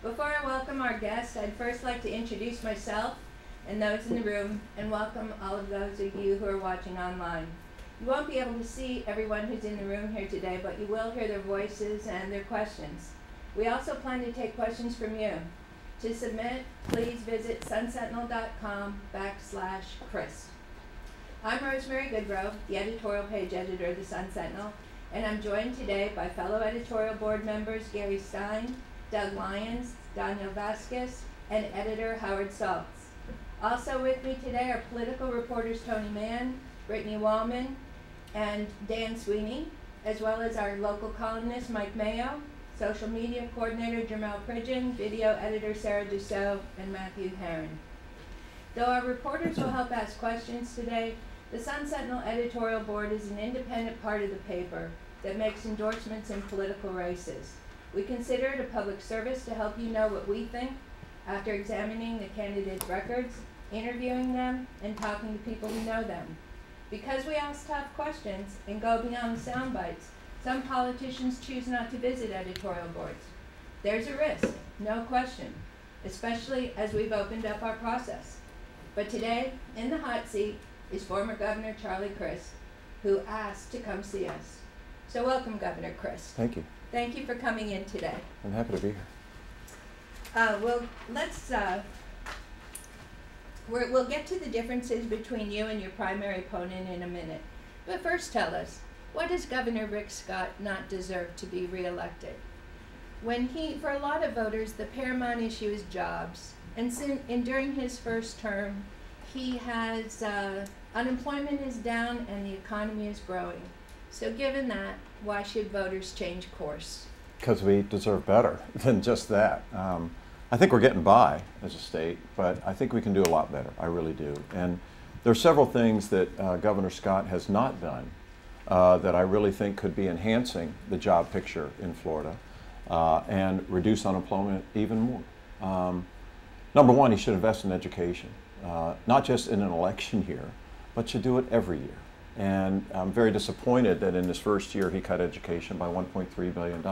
Before I welcome our guest, I'd first like to introduce myself and those in the room, and welcome all of those of you who are watching online. You won't be able to see everyone who's in the room here today, but you will hear their voices and their questions. We also plan to take questions from you. To submit, please visit sunsentinel.com/Crist. I'm Rosemary Goodrow, the editorial page editor of the Sun Sentinel, and I'm joined today by fellow editorial board members Gary Stein, Doug Lyons, Daniel Vasquez, and editor Howard Saltz. Also with me today are political reporters Tony Mann, Brittany Wallman, and Dan Sweeney, as well as our local columnist Mike Mayo, social media coordinator Jermel Pridgeon, video editor Sarah Dussault, and Matthew Herron. Though our reporters will help ask questions today, the Sun Sentinel Editorial Board is an independent part of the paper that makes endorsements in political races. We consider it a public service to help you know what we think after examining the candidates' records, interviewing them, and talking to people who know them. Because we ask tough questions and go beyond the sound bites, some politicians choose not to visit editorial boards. There's a risk, no question, especially as we've opened up our process. But today, in the hot seat, is former Governor Charlie Crist, who asked to come see us. So welcome, Governor Crist. Thank you. Thank you for coming in today. I'm happy to be here. We'll get to the differences between you and your primary opponent in a minute. But first tell us, why does Governor Rick Scott not deserve to be reelected? For a lot of voters, the paramount issue is jobs. And during his first term, he has, unemployment is down and the economy is growing. So given that, why should voters change course? Because we deserve better than just that. I think we're getting by as a state, but I think we can do a lot better. I really do. And there are several things that Governor Scott has not done that I really think could be enhancing the job picture in Florida and reduce unemployment even more. Number one, he should invest in education, not just in an election year, but should do it every year. And I'm very disappointed that in his first year he cut education by $1.3 billion.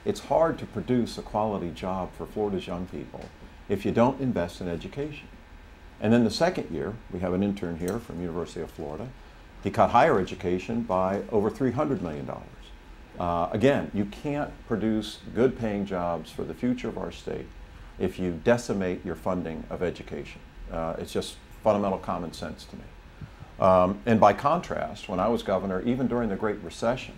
It's hard to produce a quality job for Florida's young people if you don't invest in education. And then the second year, we have an intern here from University of Florida. He cut higher education by over $300 million. Again, you can't produce good paying jobs for the future of our state if you decimate your funding of education. It's just fundamental common sense to me. And by contrast, when I was governor, even during the Great Recession,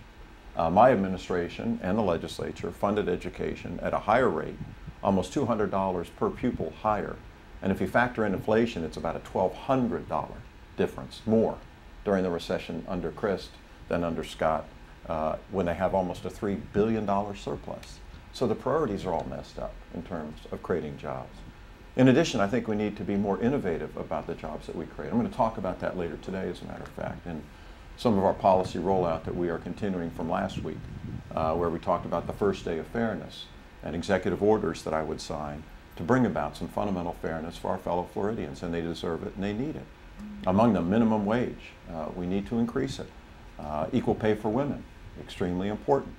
my administration and the legislature funded education at a higher rate, almost $200 per pupil higher. And if you factor in inflation, it's about a $1,200 difference more during the recession under Crist than under Scott, when they have almost a $3 billion surplus. So the priorities are all messed up in terms of creating jobs. In addition, I think we need to be more innovative about the jobs that we create. I'm going to talk about that later today, as a matter of fact, and some of our policy rollout that we are continuing from last week, where we talked about the first day of fairness and executive orders that I would sign to bring about some fundamental fairness for our fellow Floridians, and they deserve it and they need it. Among them, minimum wage. We need to increase it. Equal pay for women, extremely important.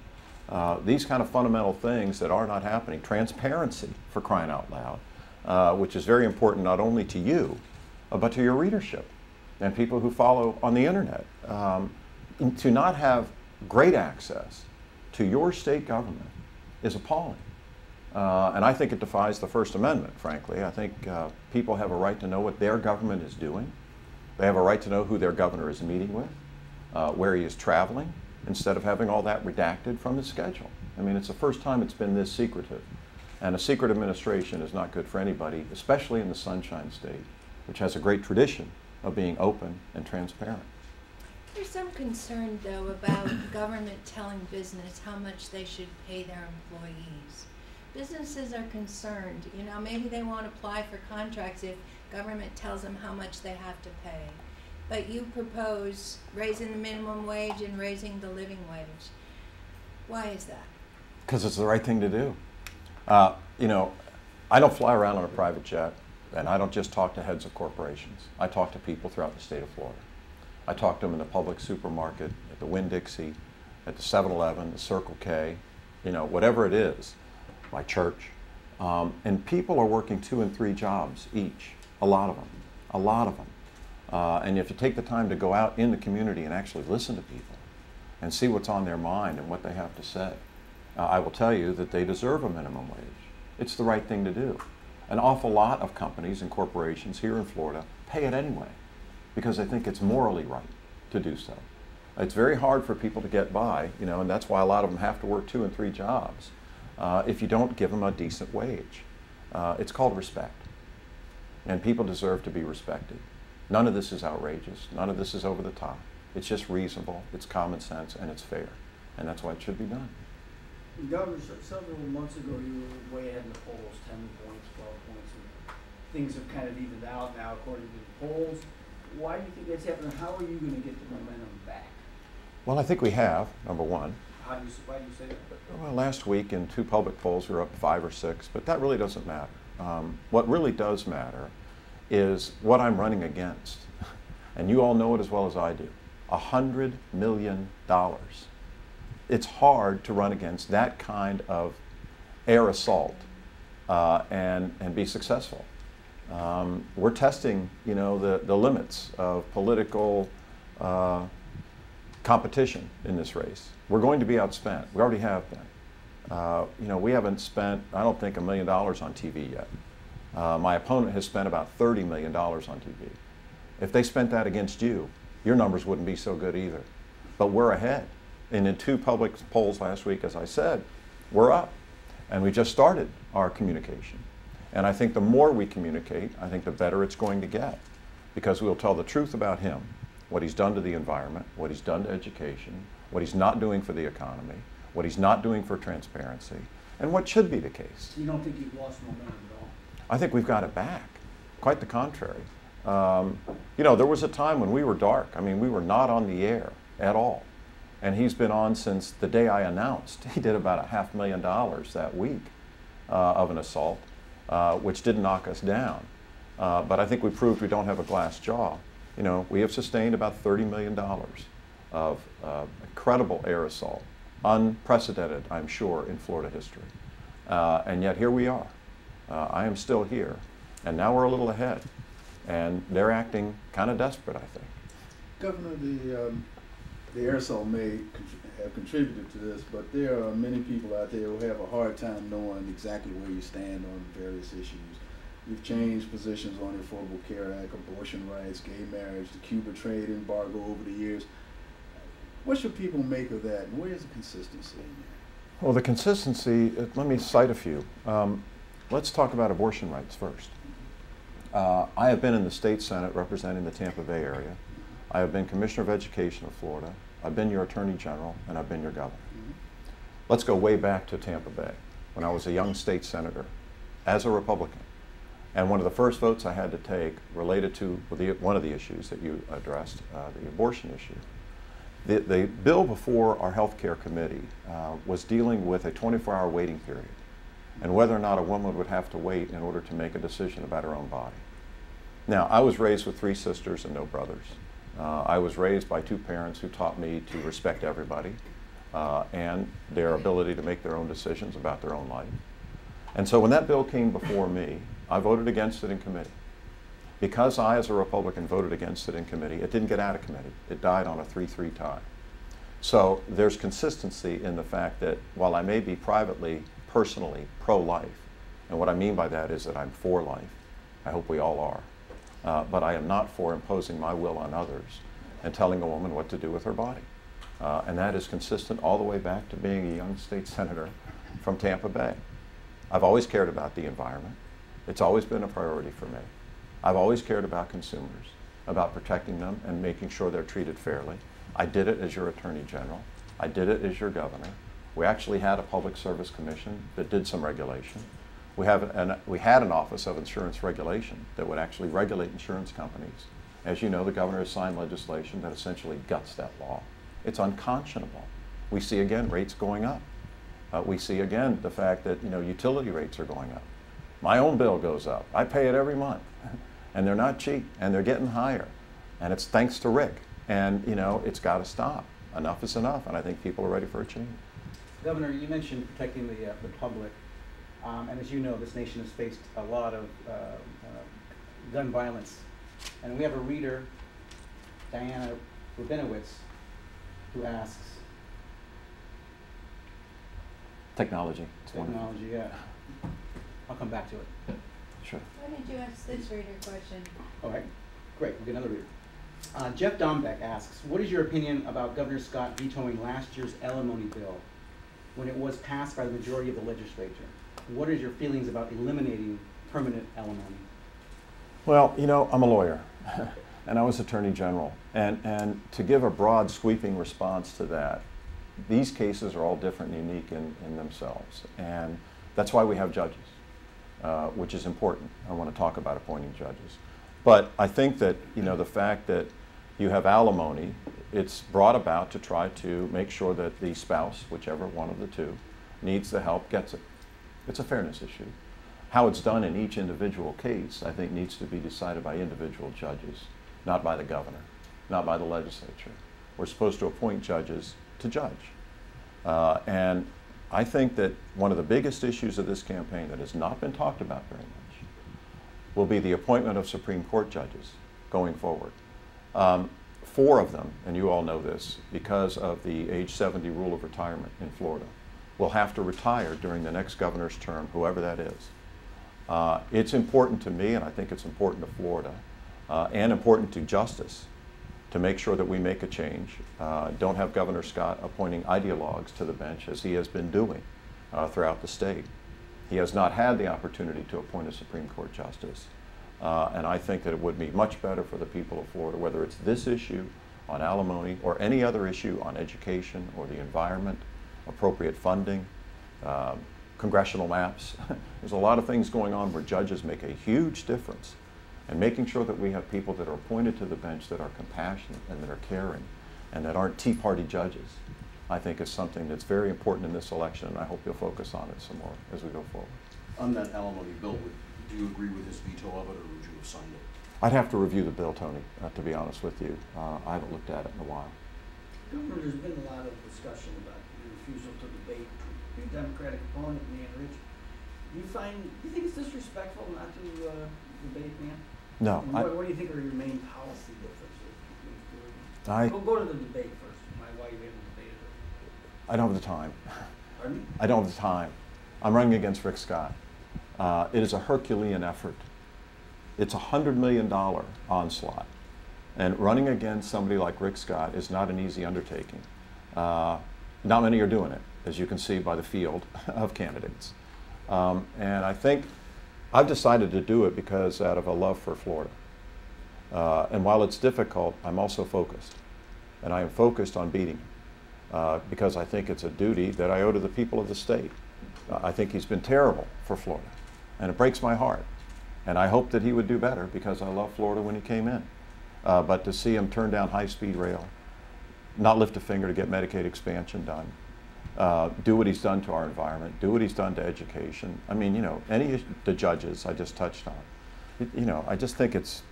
These kind of fundamental things that are not happening. Transparency, for crying out loud. Which is very important not only to you, but to your readership and people who follow on the internet. To not have great access to your state government is appalling. And I think it defies the First Amendment, frankly. I think people have a right to know what their government is doing. They have a right to know who their governor is meeting with, where he is traveling, instead of having all that redacted from his schedule. I mean, it's the first time it's been this secretive. And a secret administration is not good for anybody, especially in the Sunshine State, which has a great tradition of being open and transparent. There's some concern, though, about government telling business how much they should pay their employees. Businesses are concerned. You know, maybe they won't apply for contracts if government tells them how much they have to pay. But you propose raising the minimum wage and raising the living wage. Why is that? Because it's the right thing to do. You know, I don't fly around on a private jet, and I don't just talk to heads of corporations. I talk to people throughout the state of Florida. I talk to them in the public supermarket, at the Winn-Dixie, at the 7-Eleven, the Circle K, you know, whatever it is, my church. And people are working 2 and 3 jobs each, a lot of them, a lot of them. And if you take the time to go out in the community and actually listen to people and see what's on their mind and what they have to say, I will tell you that they deserve a minimum wage. It's the right thing to do. An awful lot of companies and corporations here in Florida pay it anyway because they think it's morally right to do so. It's very hard for people to get by, you know, and that's why a lot of them have to work 2 and 3 jobs if you don't give them a decent wage. It's called respect, and people deserve to be respected. None of this is outrageous. None of this is over the top. It's just reasonable, it's common sense, and it's fair, and that's why it should be done. Governor, several months ago you were way ahead in the polls, 10 points, 12 points, and things have kind of evened out now according to the polls. Why do you think that's happening? How are you going to get the momentum back? Well, I think we have, number one. Why do you say that? Well, last week in 2 public polls we were up 5 or 6, but that really doesn't matter. What really does matter is what I'm running against. And you all know it as well as I do. $100 million. It's hard to run against that kind of air assault and be successful. We're testing, you know, the limits of political competition in this race. We're going to be outspent. We already have been. You know, we haven't spent, I don't think, $1 million on TV yet. My opponent has spent about $30 million on TV. If they spent that against you, your numbers wouldn't be so good either. But we're ahead. And in 2 public polls last week, as I said, we're up. And we just started our communication. And I think the more we communicate, I think the better it's going to get. Because we'll tell the truth about him, what he's done to the environment, what he's done to education, what he's not doing for the economy, what he's not doing for transparency, and what should be the case. You don't think you've lost momentum at all? I think we've got it back. Quite the contrary. You know, there was a time when we were dark. I mean, we were not on the air at all. And he's been on since the day I announced. He did about $500,000 that week of an assault, which didn't knock us down. But I think we proved we don't have a glass jaw. You know, we have sustained about $30 million of incredible air assault, unprecedented, I'm sure, in Florida history. And yet here we are. I am still here, and now we're a little ahead. And they're acting kind of desperate, I think. Governor, the air assault may have contributed to this, but there are many people out there who have a hard time knowing exactly where you stand on various issues. You've changed positions on the Affordable Care Act, abortion rights, gay marriage, the Cuba trade embargo over the years. What should people make of that, and where's the consistency in there? Well, the consistency, let me cite a few. Let's talk about abortion rights first. I have been in the state Senate representing the Tampa Bay area. I have been Commissioner of Education of Florida. I've been your Attorney General, and I've been your Governor. Let's go way back to Tampa Bay, when I was a young state senator, as a Republican. And one of the first votes I had to take related to one of the issues that you addressed, the abortion issue. The bill before our Health Care Committee was dealing with a 24-hour waiting period and whether or not a woman would have to wait in order to make a decision about her own body. Now, I was raised with 3 sisters and no brothers. I was raised by 2 parents who taught me to respect everybody and their ability to make their own decisions about their own life. And so when that bill came before me, I voted against it in committee. Because I, as a Republican, voted against it in committee, it didn't get out of committee. It died on a 3-3 tie. So there's consistency in the fact that while I may be privately, personally pro-life, and what I mean by that is that I'm for life, I hope we all are, but I am not for imposing my will on others and telling a woman what to do with her body. And that is consistent all the way back to being a young state senator from Tampa Bay. I've always cared about the environment. It's always been a priority for me. I've always cared about consumers, about protecting them and making sure they're treated fairly. I did it as your Attorney General. I did it as your Governor. We actually had a Public Service Commission that did some regulation. We had an Office of Insurance Regulation that would actually regulate insurance companies. As you know, the Governor has signed legislation that essentially guts that law. It's unconscionable. We see again rates going up. We see again the fact that utility rates are going up. My own bill goes up. I pay it every month. And they're not cheap, and they're getting higher. And it's thanks to Rick. And it's got to stop. Enough is enough, and I think people are ready for a change. Governor, you mentioned protecting the public. And as you know, this nation has faced a lot of gun violence. And we have a reader, Diana Rabinowitz, who asks, Technology. It's wonderful. technology, yeah. I'll come back to it. Sure. Why did you ask this reader question? All right, great, we'll get another reader. Jeff Dombeck asks, what is your opinion about Governor Scott vetoing last year's alimony bill when it was passed by the majority of the legislature? What is your feelings about eliminating permanent alimony? Well, you know, I'm a lawyer, and I was Attorney General, and to give a broad sweeping response to that, these cases are all different and unique in themselves, and that's why we have judges, which is important. I want to talk about appointing judges. But I think that, you know, the fact that you have alimony, it's brought about to try to make sure that the spouse, whichever one of the two, needs the help, gets it. It's a fairness issue. How it's done in each individual case, I think, needs to be decided by individual judges, not by the governor, not by the legislature. We're supposed to appoint judges to judge. And I think that one of the biggest issues of this campaign that has not been talked about very much will be the appointment of Supreme Court judges going forward. 4 of them, and you all know this, because of the age 70 rule of retirement in Florida, will have to retire during the next governor's term, whoever that is. It's important to me, and I think it's important to Florida, and important to justice, to make sure that we make a change. Don't have Governor Scott appointing ideologues to the bench, as he has been doing throughout the state. He has not had the opportunity to appoint a Supreme Court justice. And I think that it would be much better for the people of Florida, whether it's this issue on alimony or any other issue on education or the environment, appropriate funding, congressional maps. There's a lot of things going on where judges make a huge difference. And making sure that we have people that are appointed to the bench that are compassionate and that are caring and that aren't Tea Party judges, I think is something that's very important in this election, and I hope you'll focus on it some more as we go forward. On that alimony bill, do you agree with his veto of it, or would you have signed it? I'd have to review the bill, Tony, to be honest with you. I haven't looked at it in a while. Governor, there's been a lot of discussion about your refusal to debate your Democratic opponent, man, Rich. Do you think it's disrespectful not to debate, man? No. What do you think are your main policy differences? Go to the debate first. Why you haven't debated it? I don't have the time. Pardon me? I don't have the time. I'm running against Rick Scott. It is a Herculean effort. It's a $100 million onslaught. And running against somebody like Rick Scott is not an easy undertaking. Not many are doing it, as you can see by the field of candidates. And I think I've decided to do it because out of a love for Florida. And while it's difficult, I'm also focused. And I am focused on beating him because I think it's a duty that I owe to the people of the state. I think he's been terrible for Florida, and it breaks my heart. And I hope that he would do better because I loved Florida when he came in. But to see him turn down high-speed rail, not lift a finger to get Medicaid expansion done, do what he's done to our environment, do what he's done to education. I mean, you know, the judges I just touched on. You know, I just think it's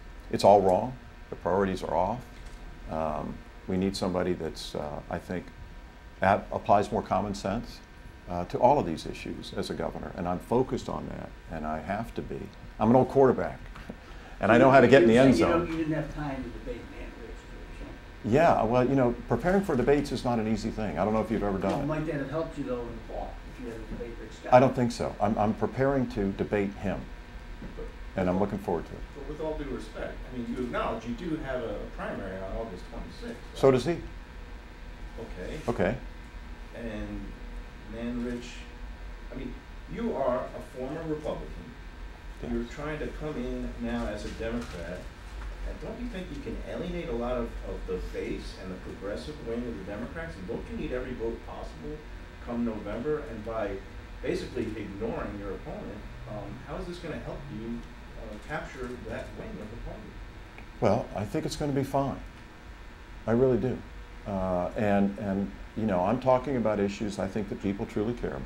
all wrong. The priorities are off. We need somebody that's, I think, applies more common sense to all of these issues as a governor, and I'm focused on that, and I have to be. I'm an old quarterback, and I know how to get in the end zone. You didn't have time to debate, man, Rich. Yeah, well, you know, preparing for debates is not an easy thing. I don't know if you've ever done it. Might that have helped you, though, in the fall, if you had to debate Rick Scott? I don't think so. I'm preparing to debate him, and I'm looking forward to it. But with all due respect, I mean, you acknowledge you do have a primary on August 26th. Right? So does he. Okay. Okay. And man, Rich, I mean, you are a former Republican. You're trying to come in now as a Democrat, and don't you think you can alienate a lot of the base and the progressive wing of the Democrats? And don't you need every vote possible come November? And by basically ignoring your opponent, how is this going to help you capture that wing of the party? Well, I think it's going to be fine. I really do. And you know, I'm talking about issues I think that people truly care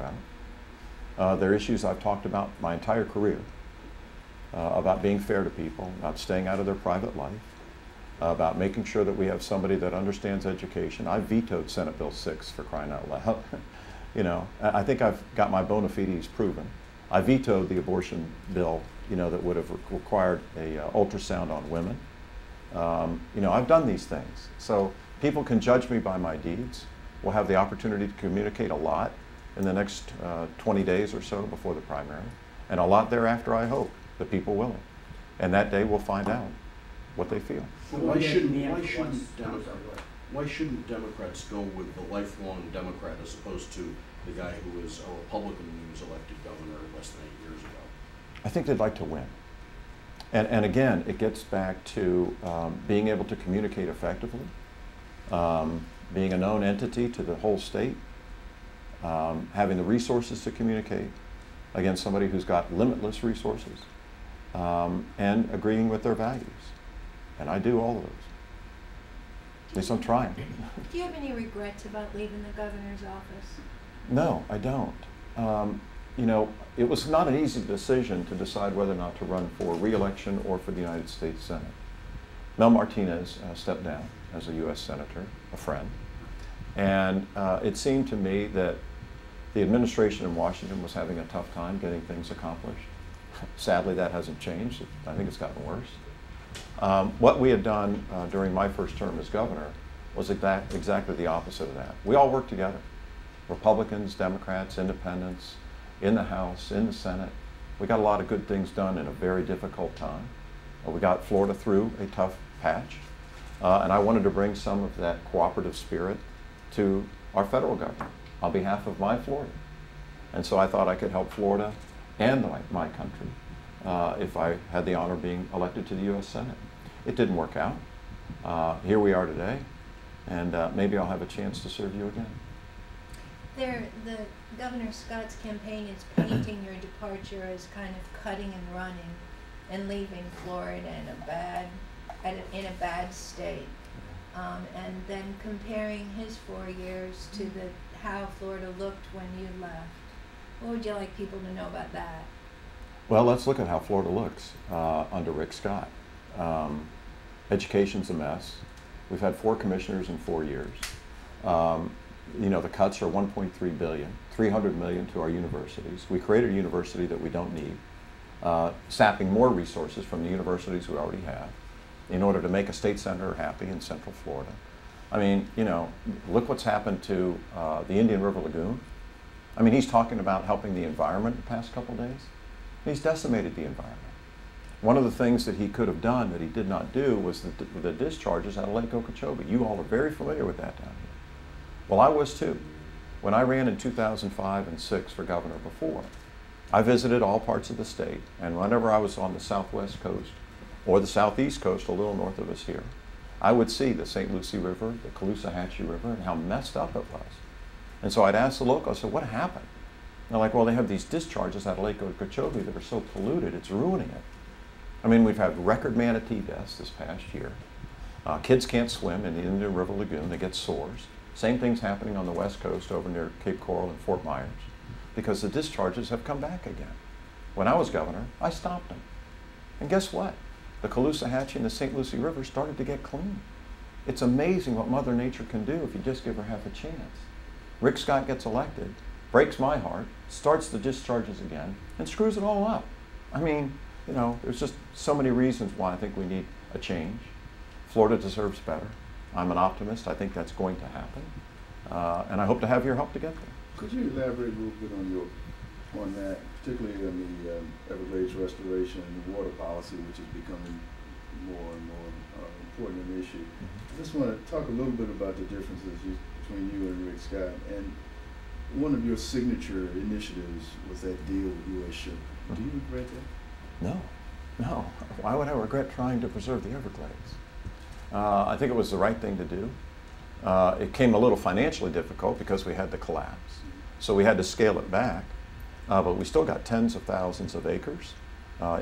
about. They're issues I've talked about my entire career. About being fair to people, about staying out of their private life, about making sure that we have somebody that understands education. I vetoed Senate Bill 6 for crying out loud. You know, I think I've got my bona fides proven. I vetoed the abortion bill, that would have required a ultrasound on women. I've done these things. So people can judge me by my deeds. We'll have the opportunity to communicate a lot in the next 20 days or so before the primary, and a lot thereafter, I hope, the people willing. And that day we'll find out what they feel. Well, why shouldn't Democrats go with the lifelong Democrat as opposed to the guy who was a Republican when he was elected governor less than 8 years ago? I think they'd like to win. And again, it gets back to being able to communicate effectively, being a known entity to the whole state, having the resources to communicate against somebody who's got limitless resources, and agreeing with their values. And I do all of those. At least I'm trying. Do you have any regrets about leaving the governor's office? No, I don't. It was not an easy decision to decide whether or not to run for re-election or for the United States Senate. Mel Martinez stepped down as a U.S. Senator, a friend, and it seemed to me that the administration in Washington was having a tough time getting things accomplished. Sadly, that hasn't changed. I think it's gotten worse. What we had done during my first term as governor was exactly the opposite of that. We all worked together. Republicans, Democrats, independents, in the House, in the Senate. We got a lot of good things done in a very difficult time. We got Florida through a tough patch. And I wanted to bring some of that cooperative spirit to our federal government on behalf of my Florida. And so I thought I could help Florida and my country if I had the honor of being elected to the U.S. Senate. It didn't work out. Here we are today, and maybe I'll have a chance to serve you again. The Governor Scott's campaign is painting your departure as kind of cutting and running and leaving Florida in a bad state, and then comparing his 4 years to how Florida looked when you left. What would you like people to know about that? Well, let's look at how Florida looks under Rick Scott. Education's a mess. We've had 4 commissioners in 4 years. The cuts are $1.3 billion, $300 million to our universities. We created a university that we don't need, sapping more resources from the universities we already have in order to make a state senator happy in Central Florida. I mean, look what's happened to the Indian River Lagoon. I mean, he's talking about helping the environment the past couple days. He's decimated the environment. One of the things that he could have done that he did not do was the discharges out of Lake Okeechobee. You all are very familiar with that down here. Well, I was too. When I ran in 2005 and 6 for governor before, I visited all parts of the state, and whenever I was on the southwest coast or the southeast coast, a little north of us here, I would see the St. Lucie River, the Caloosahatchee River, and how messed up it was. And so I'd ask the locals, I said, what happened? And they're like, well, they have these discharges out of Lake Okeechobee that are so polluted, it's ruining it. I mean, we've had record manatee deaths this past year. Kids can't swim in the Indian River Lagoon, they get sores. Same thing's happening on the west coast over near Cape Coral and Fort Myers because the discharges have come back again. When I was governor, I stopped them. And guess what? The Caloosahatchee and the St. Lucie River started to get clean. It's amazing what Mother Nature can do if you just give her half a chance. Rick Scott gets elected, breaks my heart, starts the discharges again, and screws it all up. I mean, there's just so many reasons why I think we need a change. Florida deserves better. I'm an optimist. I think that's going to happen. And I hope to have your help to get there. Could you elaborate a little bit on that, particularly on the Everglades restoration and the water policy, which is becoming more and more important an issue? I just want to talk a little bit about the differences between you and Rick Scott. And one of your signature initiatives was that deal with U.S. Sugar. Do you regret that? No. Why would I regret trying to preserve the Everglades? I think it was the right thing to do. It came a little financially difficult because we had the collapse. So we had to scale it back. But we still got tens of thousands of acres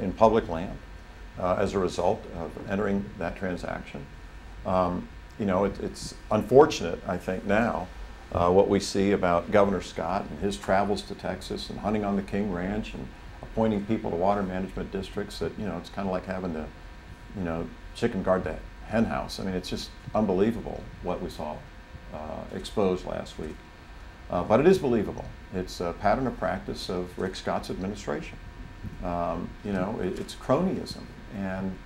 in public land as a result of entering that transaction. It's unfortunate, I think, now, what we see about Governor Scott and his travels to Texas and hunting on the King Ranch and appointing people to water management districts that, it's kind of like having to, chicken guard that hen house. I mean, it's just unbelievable what we saw exposed last week. But it is believable. It's a pattern of practice of Rick Scott's administration. You know, it's cronyism, and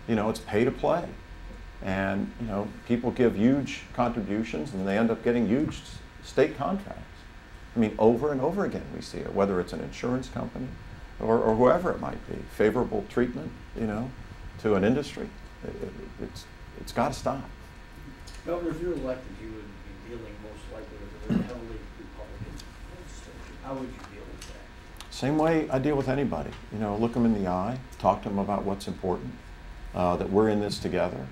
you know, it's pay to play. And you know, people give huge contributions and they end up getting huge state contracts. I mean, over and over again we see it, whether it's an insurance company or whoever it might be. Favorable treatment, you know, to an industry. It's got to stop. Governor, if you're elected, you would be dealing most likely with a very heavily Republican legislature. How would you deal with that? Same way I deal with anybody. You know, look them in the eye, talk to them about what's important, that we're in this together,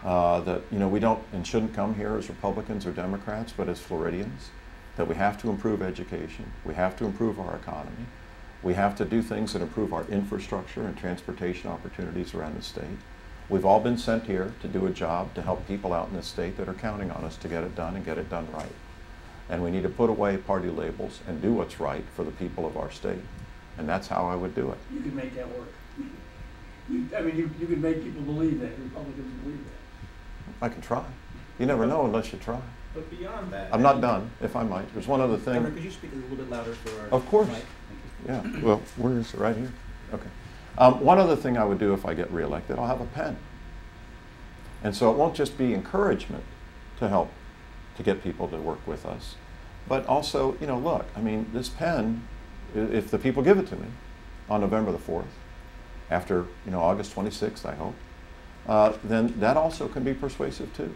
that, you know, we don't and shouldn't come here as Republicans or Democrats, but as Floridians, that we have to improve education, we have to improve our economy, we have to do things that improve our infrastructure and transportation opportunities around the state. We've all been sent here to do a job to help people out in this state that are counting on us to get it done and get it done right. And we need to put away party labels and do what's right for the people of our state. And that's how I would do it. You can make that work. I mean, you can make people believe that, Republicans believe that. I can try. You never know unless you try. But beyond that. I'm not done, if I might. There's one other thing. Governor, could you speak a little bit louder for our Of course. mic? Thank you. Yeah, well, where is it? Right here? Okay. One other thing I would do if I get reelected, I'll have a pen. And so it won't just be encouragement to help to get people to work with us, but also, you know, look, I mean, this pen, if the people give it to me on November the 4th, after, you know, August 26th, I hope, then that also can be persuasive too.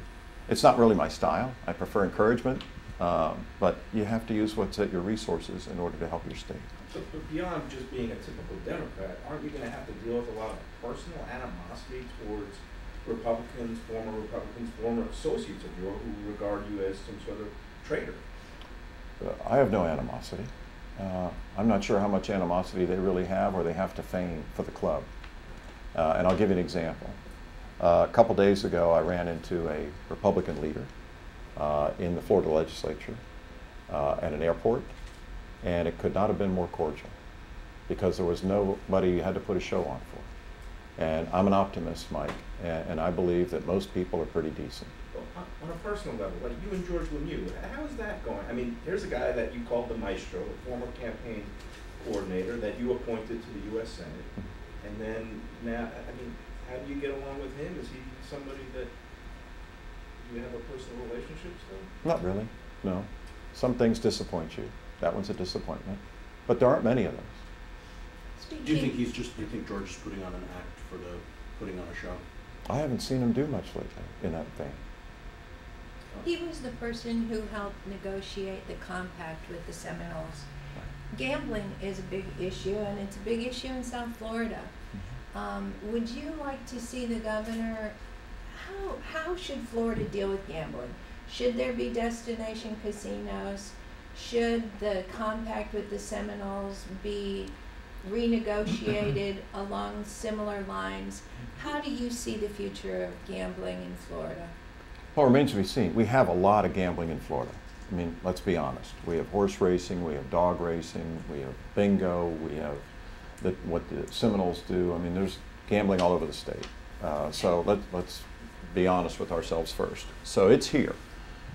It's not really my style. I prefer encouragement, but you have to use what's at your resources in order to help your state. But beyond just being a typical Democrat, aren't you going to have to deal with a lot of personal animosity towards Republicans, former associates of yours who regard you as some sort of traitor? I have no animosity. I'm not sure how much animosity they really have or they have to feign for the club. And I'll give you an example. A couple days ago, I ran into a Republican leader in the Florida legislature at an airport, and it could not have been more cordial because there was nobody you had to put a show on for. And I'm an optimist, Mike, and I believe that most people are pretty decent. Well, on a personal level, like you and George Lemieux, how is that going? I mean, here's a guy that you called the maestro, a former campaign coordinator that you appointed to the U.S. Senate, and then now, I mean, how do you get along with him? Is he somebody that you have a personal relationship with? Not really, no. Some things disappoint you. That one's a disappointment. But there aren't many of those. Do you think you think George is putting on an act for the putting on a show? I haven't seen him do much lately in that vein. He was the person who helped negotiate the compact with the Seminoles. Gambling is a big issue, and it's a big issue in South Florida. Would you like to see the governor, how should Florida deal with gambling? Should there be destination casinos? Should the compact with the Seminoles be renegotiated along similar lines? How do you see the future of gambling in Florida? Well, it remains to be seen. We have a lot of gambling in Florida. I mean, let's be honest. We have horse racing, we have dog racing, we have bingo, we have what the Seminoles do. I mean, there's gambling all over the state. So let's be honest with ourselves first. So it's here.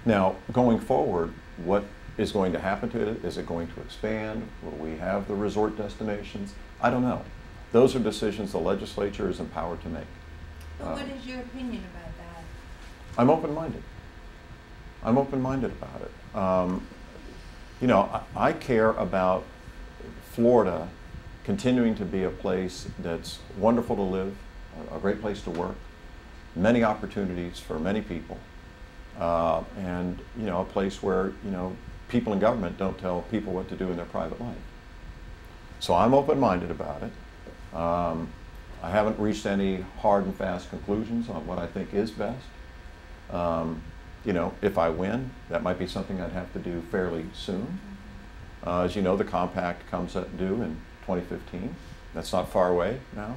Now, going forward, what is going to happen to it? Is it going to expand? Will we have the resort destinations? I don't know. Those are decisions the legislature is empowered to make. But what is your opinion about that? I'm open-minded. I'm open-minded about it. You know, I care about Florida continuing to be a place that's wonderful to live, a great place to work, many opportunities for many people, and, you know, a place where, you know, people in government don't tell people what to do in their private life. So I'm open-minded about it. I haven't reached any hard and fast conclusions on what I think is best. You know, if I win, that might be something I'd have to do fairly soon. As you know, the compact comes due in 2015. That's not far away now.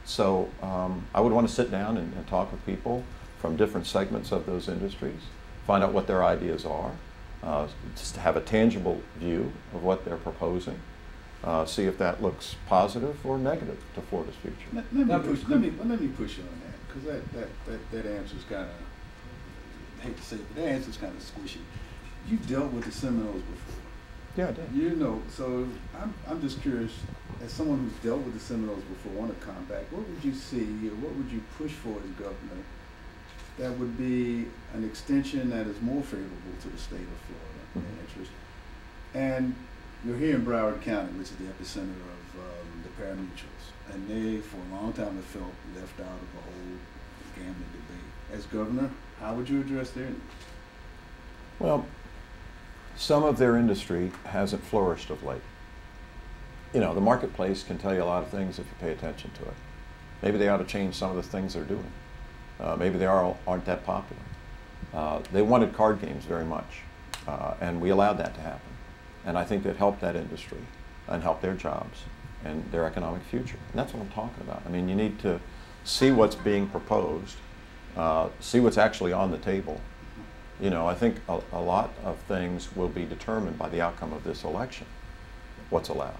So I would want to sit down and talk with people from different segments of those industries, find out what their ideas are, just to have a tangible view of what they're proposing, see if that looks positive or negative to Florida's future. Let me push you on that, because that answer's kind of, I hate to say it, but that answer's kind of squishy. you dealt with the Seminoles before. Yeah, I did. You know, so I'm just curious, as someone who's dealt with the Seminoles before on a compact, what would you see or what would you push for as governor that would be an extension that is more favorable to the state of Florida and their interest? And you're here in Broward County, which is the epicenter of the pari-mutuels, and they for a long time have felt left out of the whole gambling debate. As governor, how would you address their needs? Well, some of their industry hasn't flourished of late. You know, the marketplace can tell you a lot of things if you pay attention to it. Maybe they ought to change some of the things they're doing. Maybe they aren't that popular. They wanted card games very much, and we allowed that to happen. And I think that helped that industry and helped their jobs and their economic future. And that's what I'm talking about. I mean, you need to see what's being proposed, see what's actually on the table. You know, I think a lot of things will be determined by the outcome of this election, what's allowed.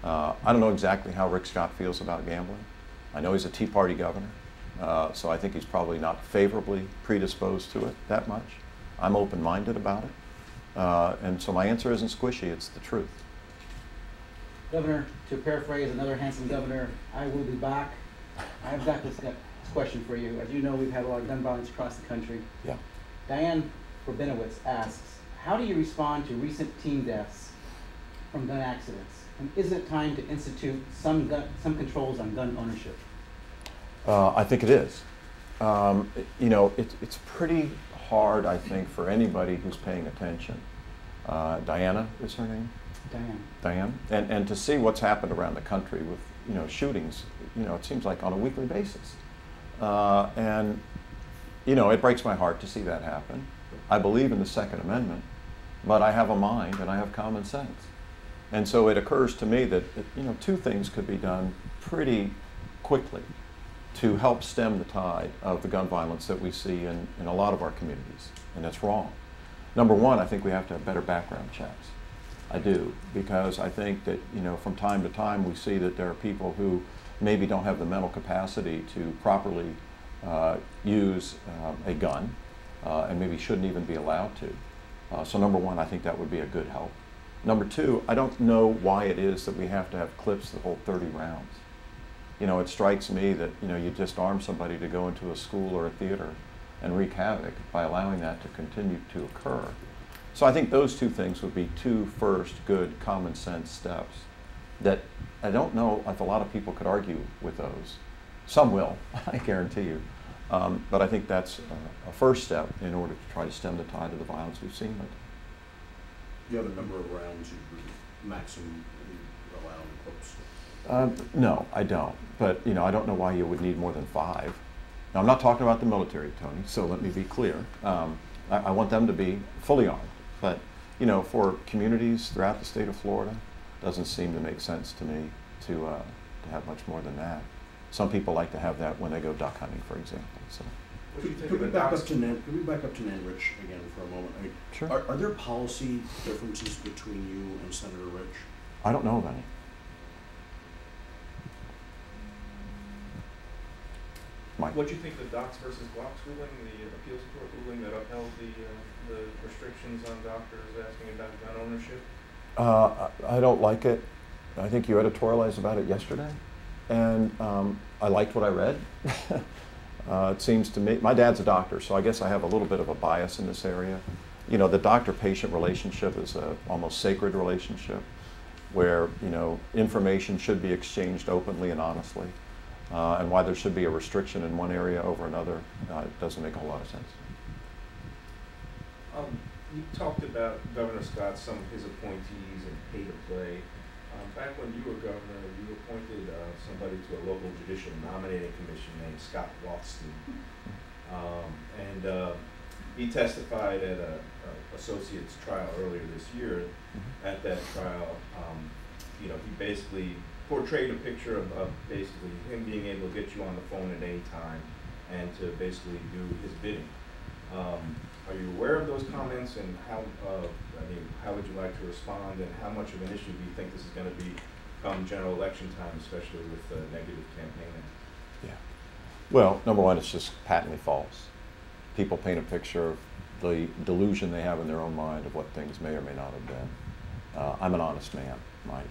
I don't know exactly how Rick Scott feels about gambling. I know he's a Tea Party governor, so I think he's probably not favorably predisposed to it that much. I'm open-minded about it, and so my answer isn't squishy, it's the truth. Governor, to paraphrase another handsome governor, I will be back. I've got this question for you. As you know, we've had a lot of gun violence across the country. Yeah. Diane Rabinowitz asks, how do you respond to recent teen deaths from gun accidents? And is it time to institute some controls on gun ownership? I think it is. You know, it's pretty hard, I think, for anybody who's paying attention. Diana is her name? Diane. And to see what's happened around the country with, you know, shootings, you know, it seems like on a weekly basis. And, you know, it breaks my heart to see that happen. I believe in the Second Amendment, but I have a mind and I have common sense. And so it occurs to me that, you know, two things could be done pretty quickly to help stem the tide of the gun violence that we see in a lot of our communities, and that's wrong. Number one, I think we have to have better background checks. I do, because I think that, you know, from time to time we see that there are people who maybe don't have the mental capacity to properly use a gun, and maybe shouldn't even be allowed to. So number one, I think that would be a good help. Number two, I don't know why it is that we have to have clips that hold 30 rounds. You know, it strikes me that, you know, you just arm somebody to go into a school or a theater and wreak havoc by allowing that to continue to occur. So I think those two things would be two first good common sense steps that I don't know if a lot of people could argue with those. Some will, I guarantee you. But I think that's a first step in order to try to stem the tide of the violence we've seen. Do you have a number of rounds you maximum allowed in clips? No, I don't. But, you know, I don't know why you would need more than 5. Now, I'm not talking about the military, Tony, so let me be clear. I want them to be fully armed. But, you know, for communities throughout the state of Florida, it doesn't seem to make sense to me to have much more than that. Some people like to have that when they go duck hunting, for example. So. Could we back up to Rich again for a moment? I mean, sure. Are there policy differences between you and Senator Rich? I don't know of any. Mike. What do you think of the Docs versus Glocks ruling, the appeals court ruling that upheld the restrictions on doctors asking about gun ownership? I don't like it. I think you editorialized about it yesterday, and I liked what I read. It seems to me, my dad's a doctor, so I guess I have a little bit of a bias in this area. You know, the doctor-patient relationship is a almost sacred relationship where, you know, information should be exchanged openly and honestly. And why there should be a restriction in one area over another, it doesn't make a whole lot of sense. You talked about Governor Scott, some of his appointees and pay to play. Back when you were governor, you appointed somebody to a local judicial nominating commission named Scott Rothstein. And he testified at a associate's trial earlier this year. At that trial, you know, he basically portrayed a picture of basically him being able to get you on the phone at any time and to basically do his bidding. Are you aware of those comments, and how, I mean, how would you like to respond, and how much of an issue do you think this is going to be come general election time, especially with the negative campaigning? Yeah. Well, number one, it's just patently false. People paint a picture of the delusion they have in their own mind of what things may or may not have been. I'm an honest man, Mike,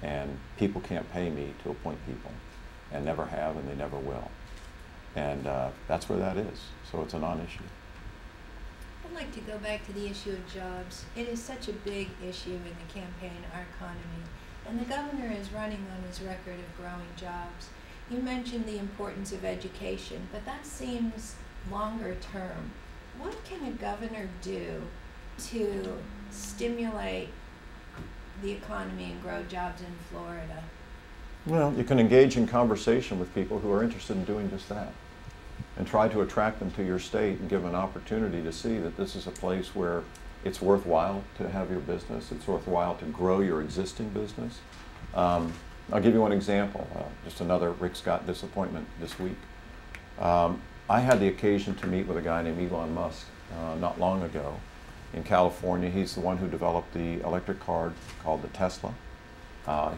and people can't pay me to appoint people, and never have, and they never will. And that's where that is. So it's a non-issue. I'd like to go back to the issue of jobs. It is such a big issue in the campaign, our economy. And the governor is running on his record of growing jobs. You mentioned the importance of education, but that seems longer term. What can a governor do to stimulate the economy and grow jobs in Florida? Well, you can engage in conversation with people who are interested in doing just that, and try to attract them to your state and give them an opportunity to see that this is a place where it's worthwhile to have your business, it's worthwhile to grow your existing business. I'll give you one example, just another Rick Scott disappointment this week. I had the occasion to meet with a guy named Elon Musk not long ago in California. He's the one who developed the electric car called the Tesla.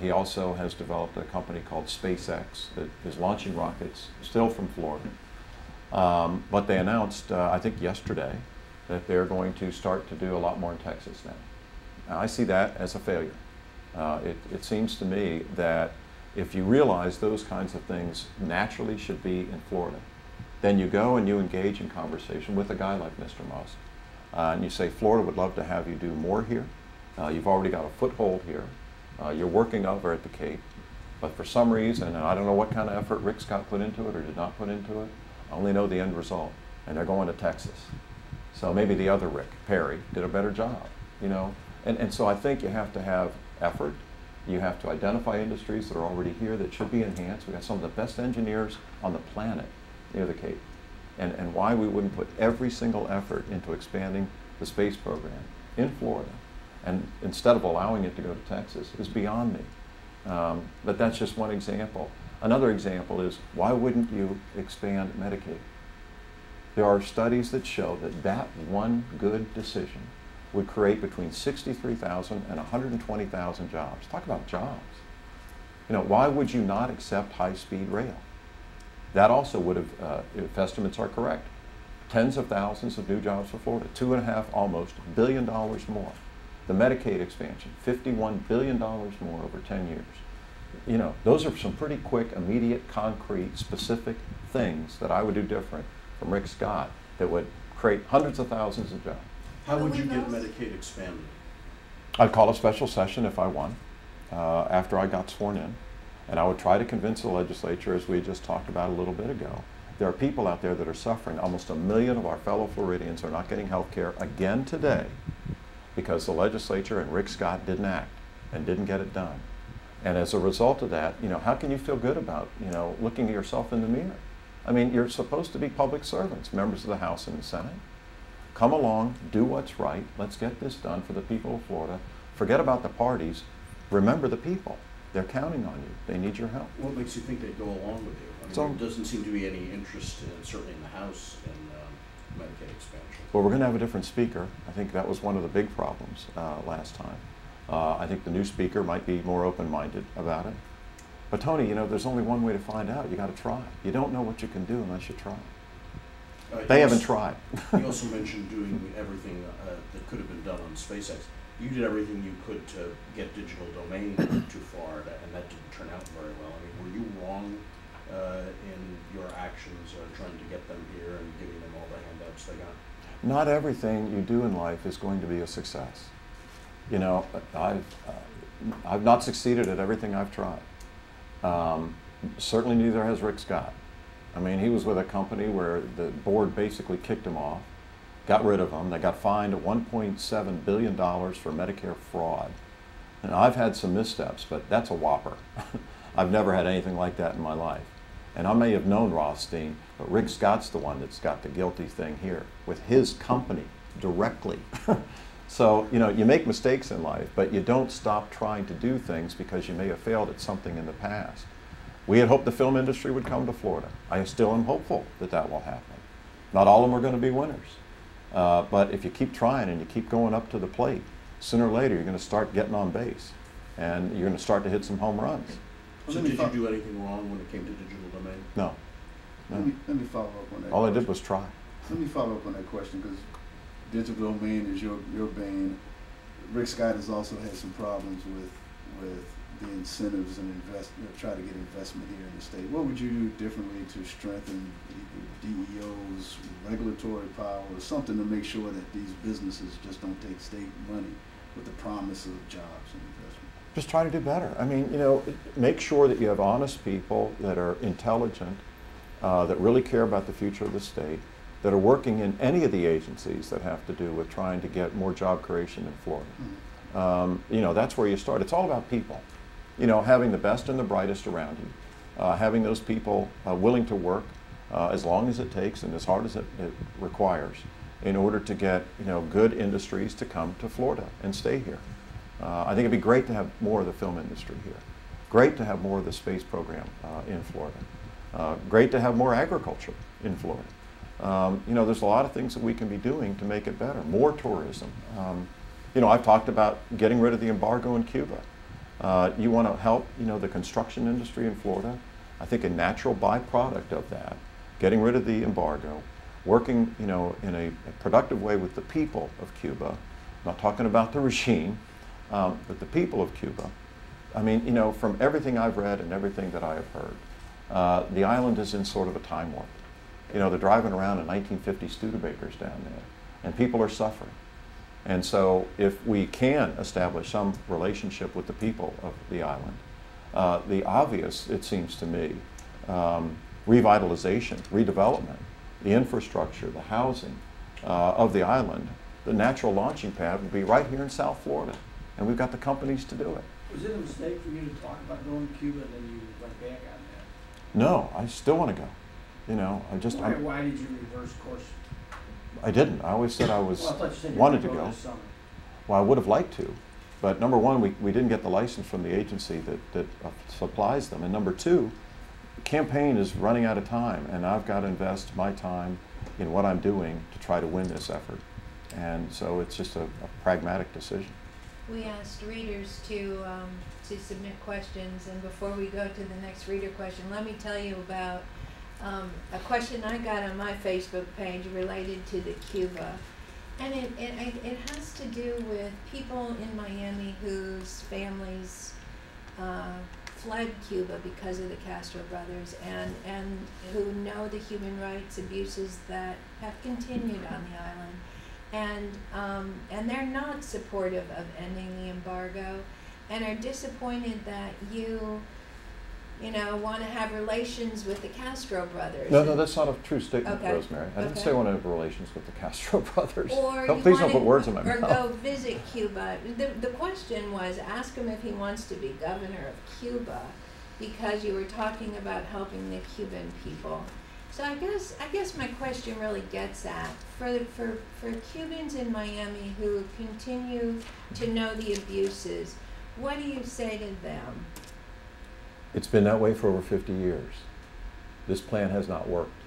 He also has developed a company called SpaceX that is launching rockets, still from Florida. But they announced, I think yesterday, that they're going to start to do a lot more in Texas now. I see that as a failure. It seems to me that if you realize those kinds of things naturally should be in Florida, then you go and you engage in conversation with a guy like Mr. Musk, and you say, Florida would love to have you do more here. You've already got a foothold here. You're working over at the Cape, but for some reason, and I don't know what kind of effort Rick Scott put into it or did not put into it, I only know the end result, and they're going to Texas. So maybe the other Rick, Perry, did a better job, you know? And so I think you have to have effort. You have to identify industries that are already here that should be enhanced. We've got some of the best engineers on the planet near the Cape. And why we wouldn't put every single effort into expanding the space program in Florida, and instead of allowing it to go to Texas, is beyond me. But that's just one example. Another example is, why wouldn't you expand Medicaid? There are studies that show that that one good decision would create between 63,000 and 120,000 jobs. Talk about jobs. You know, why would you not accept high-speed rail? That also would have, if estimates are correct, tens of thousands of new jobs for Florida, almost $2.5 billion more. The Medicaid expansion, $51 billion more over 10 years. You know, those are some pretty quick, immediate, concrete, specific things that I would do different from Rick Scott that would create hundreds of thousands of jobs. How would you get Medicaid expanded? I'd call a special session if I won, after I got sworn in, and I would try to convince the legislature, as we just talked about a little bit ago. There are people out there that are suffering. Almost 1 million of our fellow Floridians are not getting health care again today because the legislature and Rick Scott didn't act and didn't get it done. And as a result of that, you know, how can you feel good about, you know, looking at yourself in the mirror? I mean, you're supposed to be public servants, members of the House and the Senate. Come along, do what's right. Let's get this done for the people of Florida. Forget about the parties. Remember the people. They're counting on you. They need your help. What makes you think they'd go along with you? I mean, So- there doesn't seem to be any interest, certainly in the House, in Medicaid expansion. Well, we're going to have a different speaker. I think that was one of the big problems last time. I think the new speaker might be more open-minded about it. But Tony, you know, there's only one way to find out. You got to try. You don't know what you can do unless you try. They haven't tried. You also mentioned doing everything that could have been done on SpaceX. You did everything you could to get digital domain to Florida, and that didn't turn out very well. I mean, were you wrong in your actions trying to get them here and giving them all the handouts they got? Not everything you do in life is going to be a success. You know, I've not succeeded at everything I've tried. Certainly neither has Rick Scott. I mean, he was with a company where the board basically kicked him off, got rid of him. They got fined $1.7 billion for Medicare fraud. And I've had some missteps, but that's a whopper. I've never had anything like that in my life. And I may have known Rothstein, but Rick Scott's the one that's got the guilty thing here with his company directly. So, you know, you make mistakes in life, but you don't stop trying to do things because you may have failed at something in the past. We had hoped the film industry would come to Florida. I still am hopeful that that will happen. Not all of them are going to be winners. But if you keep trying and you keep going up to the plate, sooner or later you're going to start getting on base and you're going to start to hit some home runs. So did you do anything wrong when it came to digital domain? No. Let me follow up on that. All I question. did was try. Let me follow up on that question because digital domain is your bane. Rick Scott has also had some problems with the incentives and try to get investment here in the state. What would you do differently to strengthen the DEO's regulatory power or something to make sure that these businesses just don't take state money with the promise of jobs and investment? Just try to do better. I mean, you know, make sure that you have honest people that are intelligent, that really care about the future of the state, that are working in any of the agencies that have to do with trying to get more job creation in Florida. You know, that's where you start. It's all about people. You know, having the best and the brightest around you, having those people willing to work as long as it takes and as hard as it requires in order to get, you know, good industries to come to Florida and stay here. I think it'd be great to have more of the film industry here. Great to have more of the space program in Florida. Great to have more agriculture in Florida. You know, there's a lot of things that we can be doing to make it better. More tourism. You know, I've talked about getting rid of the embargo in Cuba. You want to help, you know, the construction industry in Florida. I think a natural byproduct of that, getting rid of the embargo, working, you know, in a productive way with the people of Cuba. I'm not talking about the regime, but the people of Cuba. I mean, you know, from everything I've read and everything that I have heard, the island is in sort of a time warp. You know, they're driving around in 1950 Studebakers down there, and people are suffering. And so if we can establish some relationship with the people of the island, the obvious, it seems to me, revitalization, redevelopment, the infrastructure, the housing of the island, the natural launching pad would be right here in South Florida. And we've got the companies to do it. Was it a mistake for you to talk about going to Cuba and then you went back on that? No, I still want to go. You know, Why did you reverse course? I didn't. I always said I Well, I thought you said you wanted to were go. this summer. Well, I would have liked to, but number one, we didn't get the license from the agency that supplies them, and number two, the campaign is running out of time, and I've got to invest my time in what I'm doing to try to win this effort, and so it's just a pragmatic decision. We asked readers to submit questions, and before we go to the next reader question, let me tell you about a question I got on my Facebook page related to the Cuba. And it has to do with people in Miami whose families fled Cuba because of the Castro brothers and who know the human rights abuses that have continued on the island. And they're not supportive of ending the embargo and are disappointed that you want to have relations with the Castro brothers. No, that's not a true statement, Okay. Rosemary. I didn't Okay. say I want to have relations with the Castro brothers. Or No, you please don't wanna- put words in my or mouth. go visit Cuba. The question was, ask him if he wants to be governor of Cuba, because you were talking about helping the Cuban people. So I guess my question really gets at for Cubans in Miami who continue to know the abuses, what do you say to them? It's been that way for over 50 years. This plan has not worked.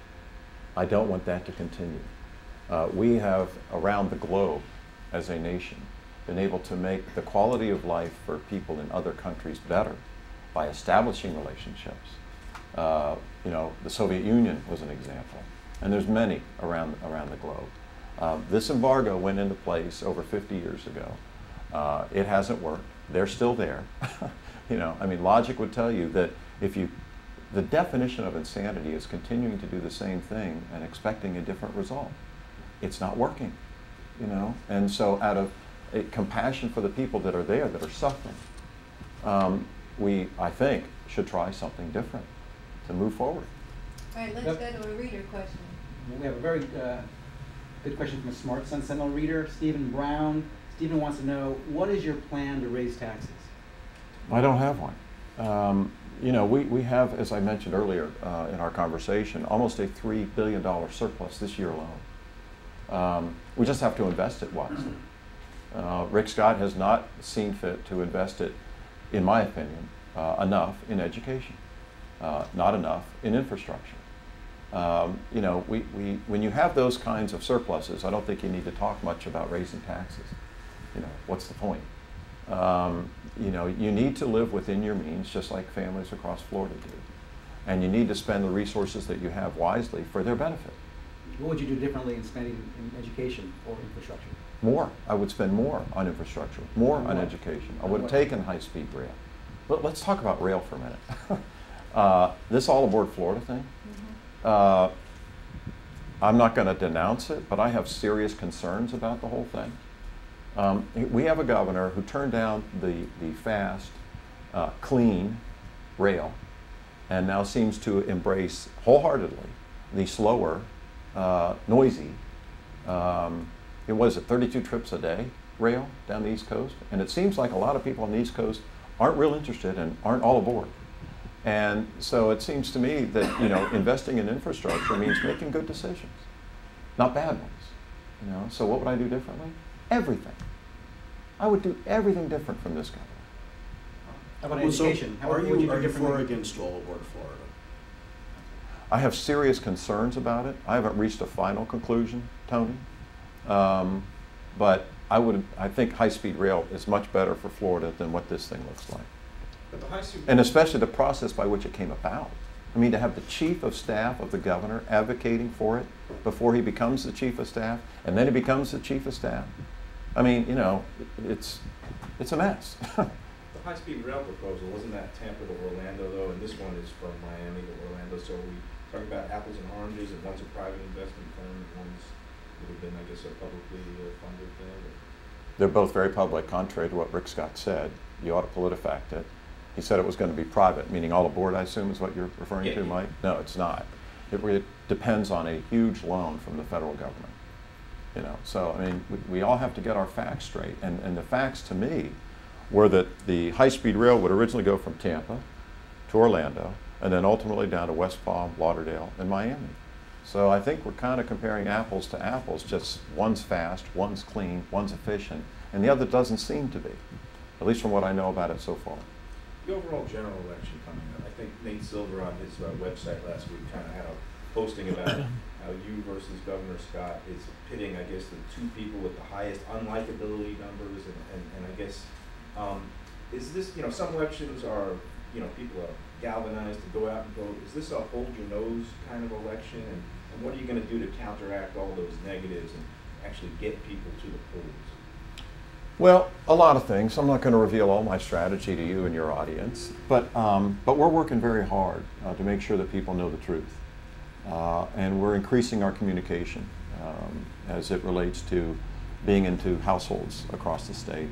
I don't want that to continue. We have, around the globe, as a nation, been able to make the quality of life for people in other countries better by establishing relationships. The Soviet Union was an example, and there's many around the globe. This embargo went into place over 50 years ago. It hasn't worked. They're still there. Logic would tell you that the definition of insanity is continuing to do the same thing and expecting a different result. It's not working, And so out of compassion for the people that are there, that are suffering, we, I think, should try something different to move forward. All right, let's go to a reader question. We have a very good question from a smart Sentinel reader, Stephen Brown. Stephen wants to know, what is your plan to raise taxes? I don't have one. We have, as I mentioned earlier in our conversation, almost a $3 billion surplus this year alone. We just have to invest it wisely. Rick Scott has not seen fit to invest it, in my opinion, enough in education, not enough in infrastructure. When you have those kinds of surpluses, I don't think you need to talk much about raising taxes. What's the point? You need to live within your means, just like families across Florida do. And you need to spend the resources that you have wisely for their benefit. What would you do differently in spending in education or infrastructure? More. I would spend more on infrastructure, more on More. education. I On would have what? taken high-speed rail. But let's talk about rail for a minute. This all aboard Florida thing, I'm not going to denounce it, but I have serious concerns about the whole thing. We have a governor who turned down the fast, clean rail and now seems to embrace wholeheartedly the slower, noisy, it was at 32 trips a day rail down the East Coast. And it seems like a lot of people on the East Coast aren't real interested and aren't all aboard. And so it seems to me that, you know, investing in infrastructure means making good decisions, not bad ones. You know, so what would I do differently? Everything. I would do everything different from this governor. How about Well, so education? How are would you do for or differently? against all aboard Florida? I have serious concerns about it. I haven't reached a final conclusion, Tony. But I think high-speed rail is much better for Florida than what this thing looks like. But the high speed. And especially the process by which it came about. I mean, to have the chief of staff of the governor advocating for it before he becomes the chief of staff, and then he becomes the chief of staff. I mean, you know, it's a mess. The high-speed rail proposal, wasn't that Tampa to Orlando though, and this one is from Miami to Orlando, so we talking about apples and oranges, and one's a private investment firm, and one's would have been, I guess, a publicly funded thing? Or? They're both very public, contrary to what Rick Scott said. You ought to PolitiFact it. He said it was going to be private, meaning all aboard, I assume, is what you're referring to, Mike? No, it's not. It depends on a huge loan from the federal government. You know, so I mean, we all have to get our facts straight. And the facts to me were that the high-speed rail would originally go from Tampa to Orlando, and then ultimately down to West Palm, Lauderdale, and Miami. So I think we're kind of comparing apples to apples, just one's fast, one's clean, one's efficient, and the other doesn't seem to be, at least from what I know about it so far. The overall general election coming up, I think Nate Silver on his website last week kind of had a posting about how you versus Governor Scott is pitting, I guess, the two people with the highest unlikability numbers, and I guess, is this, you know, some elections are, you know, people are galvanized to go out and vote. Is this a hold your nose kind of election? And what are you going to do to counteract all those negatives and actually get people to the polls? Well, a lot of things. I'm not going to reveal all my strategy to you and your audience, but we're working very hard to make sure that people know the truth. And we're increasing our communication as it relates to being into households across the state.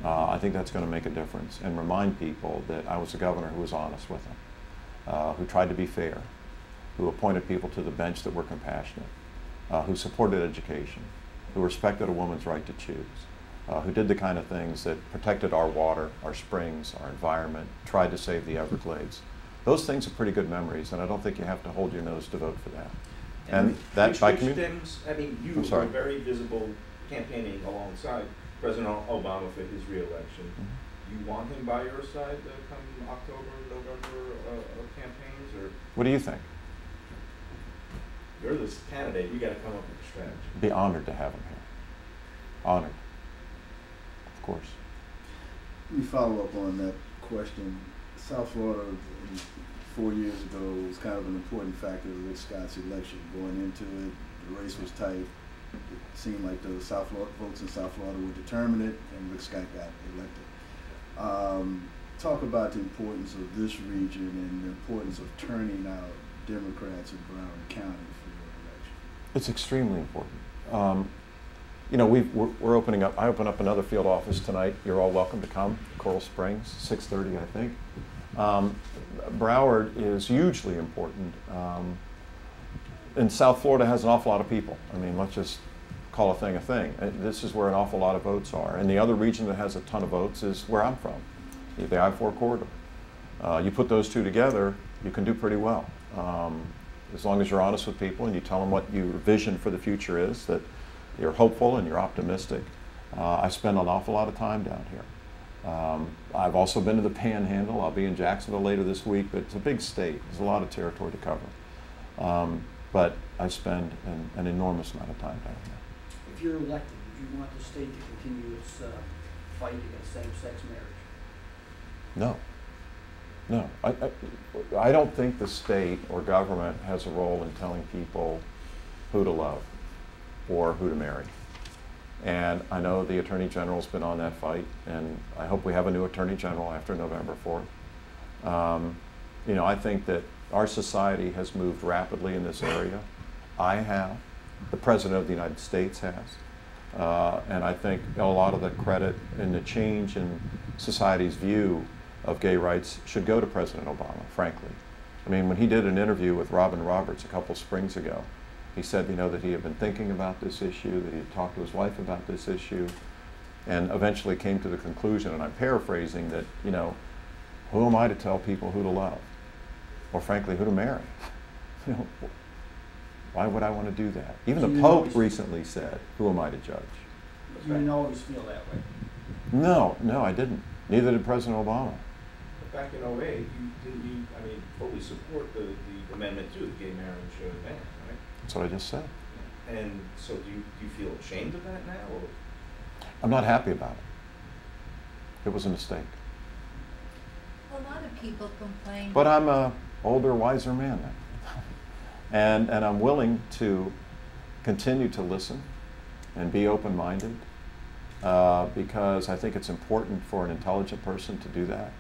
I think that's going to make a difference and remind people that I was a governor who was honest with them, who tried to be fair, who appointed people to the bench that were compassionate, who supported education, who respected a woman's right to choose, who did the kind of things that protected our water, our springs, our environment, tried to save the Everglades. Those things are pretty good memories, and I don't think you have to hold your nose to vote for that. And that by community. I mean, you were very visible campaigning alongside President Obama for his re-election. Mm-hmm. You want him by your side come October, November campaigns, or? What do you think? You're the candidate. You got to come up with a strategy. Be honored to have him here. Honored, of course. Let me follow up on that question. South Florida, 4 years ago, was kind of an important factor of Rick Scott's election. Going into it, the race was tight. It seemed like the South Florida votes in South Florida would determine it, and Rick Scott got elected. Talk about the importance of this region and the importance of turning out Democrats in Broward County for your election. It's extremely important. You know, we're opening up. I open up another field office tonight. You're all welcome to come. Coral Springs, 6:30, I think. Broward is hugely important. And South Florida has an awful lot of people. I mean, let's just call a thing a thing. This is where an awful lot of votes are. And the other region that has a ton of votes is where I'm from, the I-4 corridor. You put those two together, you can do pretty well. As long as you're honest with people and you tell them what your vision for the future is, that you're hopeful and you're optimistic. I spend an awful lot of time down here. I've also been to the Panhandle. I'll be in Jacksonville later this week, but it's a big state. There's a lot of territory to cover. But I spend an enormous amount of time down here. If you're elected, would you want the state to continue its fight against same-sex marriage? No. I don't think the state or government has a role in telling people who to love or who to marry. And I know the Attorney General's been on that fight, and I hope we have a new Attorney General after November 4th. You know, I think that our society has moved rapidly in this area. I have. The President of the United States has. And I think a lot of the credit and the change in society's view of gay rights should go to President Obama, frankly. I mean, when he did an interview with Robin Roberts a couple springs ago, he said, you know, that he had been thinking about this issue, that he had talked to his wife about this issue, and eventually came to the conclusion, and I'm paraphrasing, that, you know, who am I to tell people who to love? Or frankly, who to marry? You know, why would I want to do that? Even So the you Pope always- recently said, who am I to judge? You didn't always feel that way. No, no, I didn't. Neither did President Obama. But back in '08, I mean, fully support the amendment to the gay marriage ban, right? That's what I just said. And so do you feel ashamed of that now, or? I'm not happy about it. It was a mistake. A lot of people complain. But I'm a older, wiser man now. And I'm willing to continue to listen and be open-minded because I think it's important for an intelligent person to do that.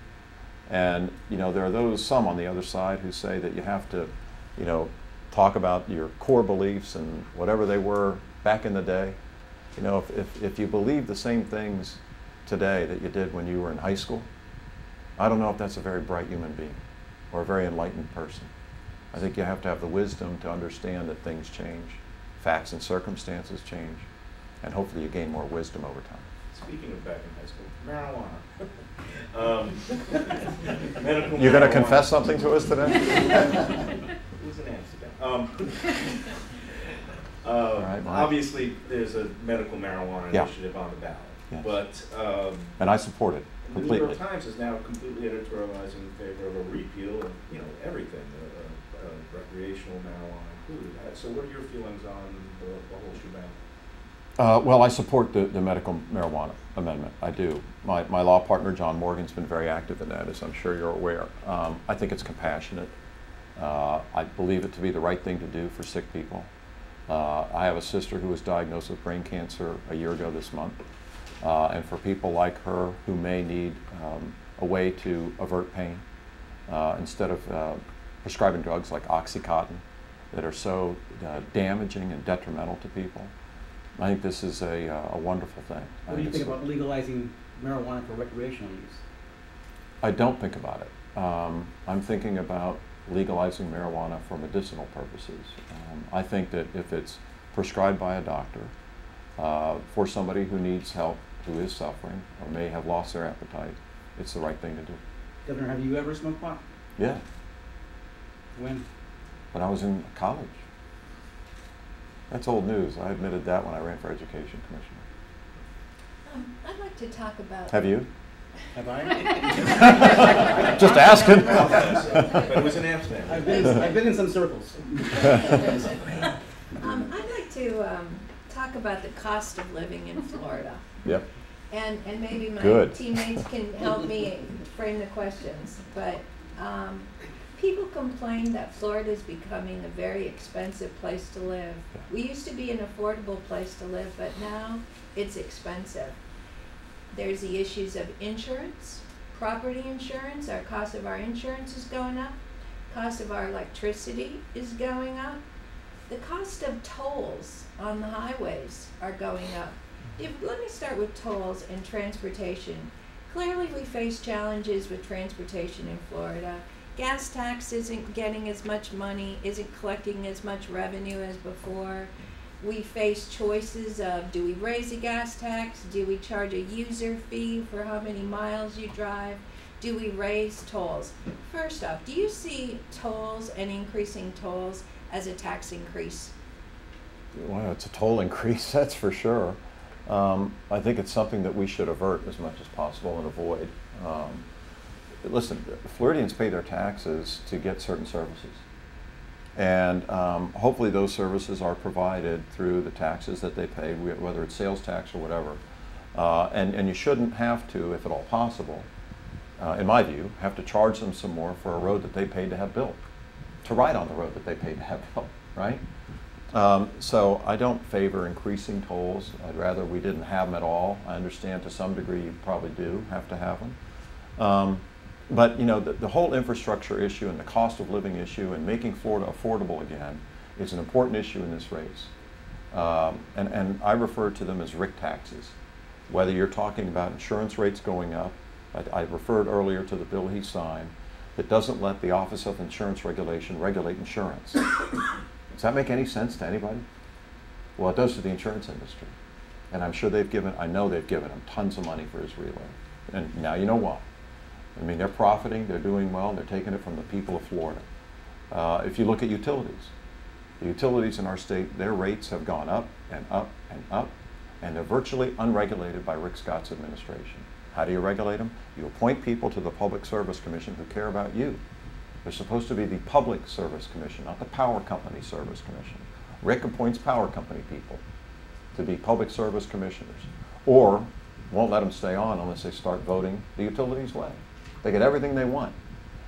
And, you know, there are some on the other side who say that you have to, you know, talk about your core beliefs and whatever they were back in the day. You know, if you believe the same things today that you did when you were in high school, I don't know if that's a very bright human being or a very enlightened person. I think you have to have the wisdom to understand that things change, facts and circumstances change, and hopefully you gain more wisdom over time. Speaking of back in high school, marijuana. Medical You're going to marijuana. confess something to us today? It was in Amsterdam. right, Mike. Obviously, there's a medical marijuana Yeah. initiative on the ballot, Yes. but And I support it the New completely. York Times is now completely editorializing in favor of a repeal of, you know, everything, recreational marijuana included. So what are your feelings on the whole shebang? Well, I support the medical marijuana amendment. I do. My law partner, John Morgan's been very active in that, as I'm sure you're aware. I think it's compassionate. I believe it to be the right thing to do for sick people. I have a sister who was diagnosed with brain cancer a year ago this month. And for people like her who may need a way to avert pain, instead of prescribing drugs like Oxycontin that are so damaging and detrimental to people, I think this is a wonderful thing. What do you think about legalizing marijuana for recreational use? I don't think about it. I'm thinking about legalizing marijuana for medicinal purposes. I think that if it's prescribed by a doctor for somebody who needs help, who is suffering, or may have lost their appetite, it's the right thing to do. Governor, have you ever smoked pot? Yeah, When? when I was in college. That's old news. I admitted that when I ran for Education Commissioner. I'd like to talk about. Have you? Have I? Just asking. But it was in Amsterdam. I've been in some circles. I'd like to talk about the cost of living in Florida. Yep. And maybe my Good. teammates can help me frame the questions. But people complain that Florida is becoming a very expensive place to live. We used to be an affordable place to live, but now it's expensive. There's the issues of insurance, property insurance. Our cost of our insurance is going up. Cost of our electricity is going up. The cost of tolls on the highways are going up. Let me start with tolls and transportation. Clearly we face challenges with transportation in Florida. Gas tax isn't getting as much money, isn't collecting as much revenue as before. We face choices of, do we raise the gas tax? Do we charge a user fee for how many miles you drive? Do we raise tolls? First off, do you see tolls and increasing tolls as a tax increase? Well, it's a toll increase, that's for sure. I think it's something that we should avert as much as possible and avoid. Listen, Floridians pay their taxes to get certain services. And hopefully those services are provided through the taxes that they pay, whether it's sales tax or whatever. And you shouldn't have to, if at all possible, in my view, have to charge them some more for a road that they paid to have built, to ride on the road that they paid to have built, right? So I don't favor increasing tolls. I'd rather we didn't have them at all. I understand to some degree you probably do have to have them. But you know, the whole infrastructure issue and the cost of living issue and making Florida affordable again is an important issue in this race. And I refer to them as RIC taxes. Whether you're talking about insurance rates going up, I referred earlier to the bill he signed that doesn't let the Office of Insurance Regulation regulate insurance. Does that make any sense to anybody? Well, it does to the insurance industry. And I'm sure I know they've given him tons of money for his relay. And now you know why. I mean, they're profiting, they're doing well, and they're taking it from the people of Florida. If you look at utilities, the utilities in our state, their rates have gone up and up and up, and they're virtually unregulated by Rick Scott's administration. How do you regulate them? You appoint people to the Public Service Commission who care about you. They're supposed to be the Public Service Commission, not the Power Company Service Commission. Rick appoints power company people to be public service commissioners, or won't let them stay on unless they start voting the utilities way. They get everything they want.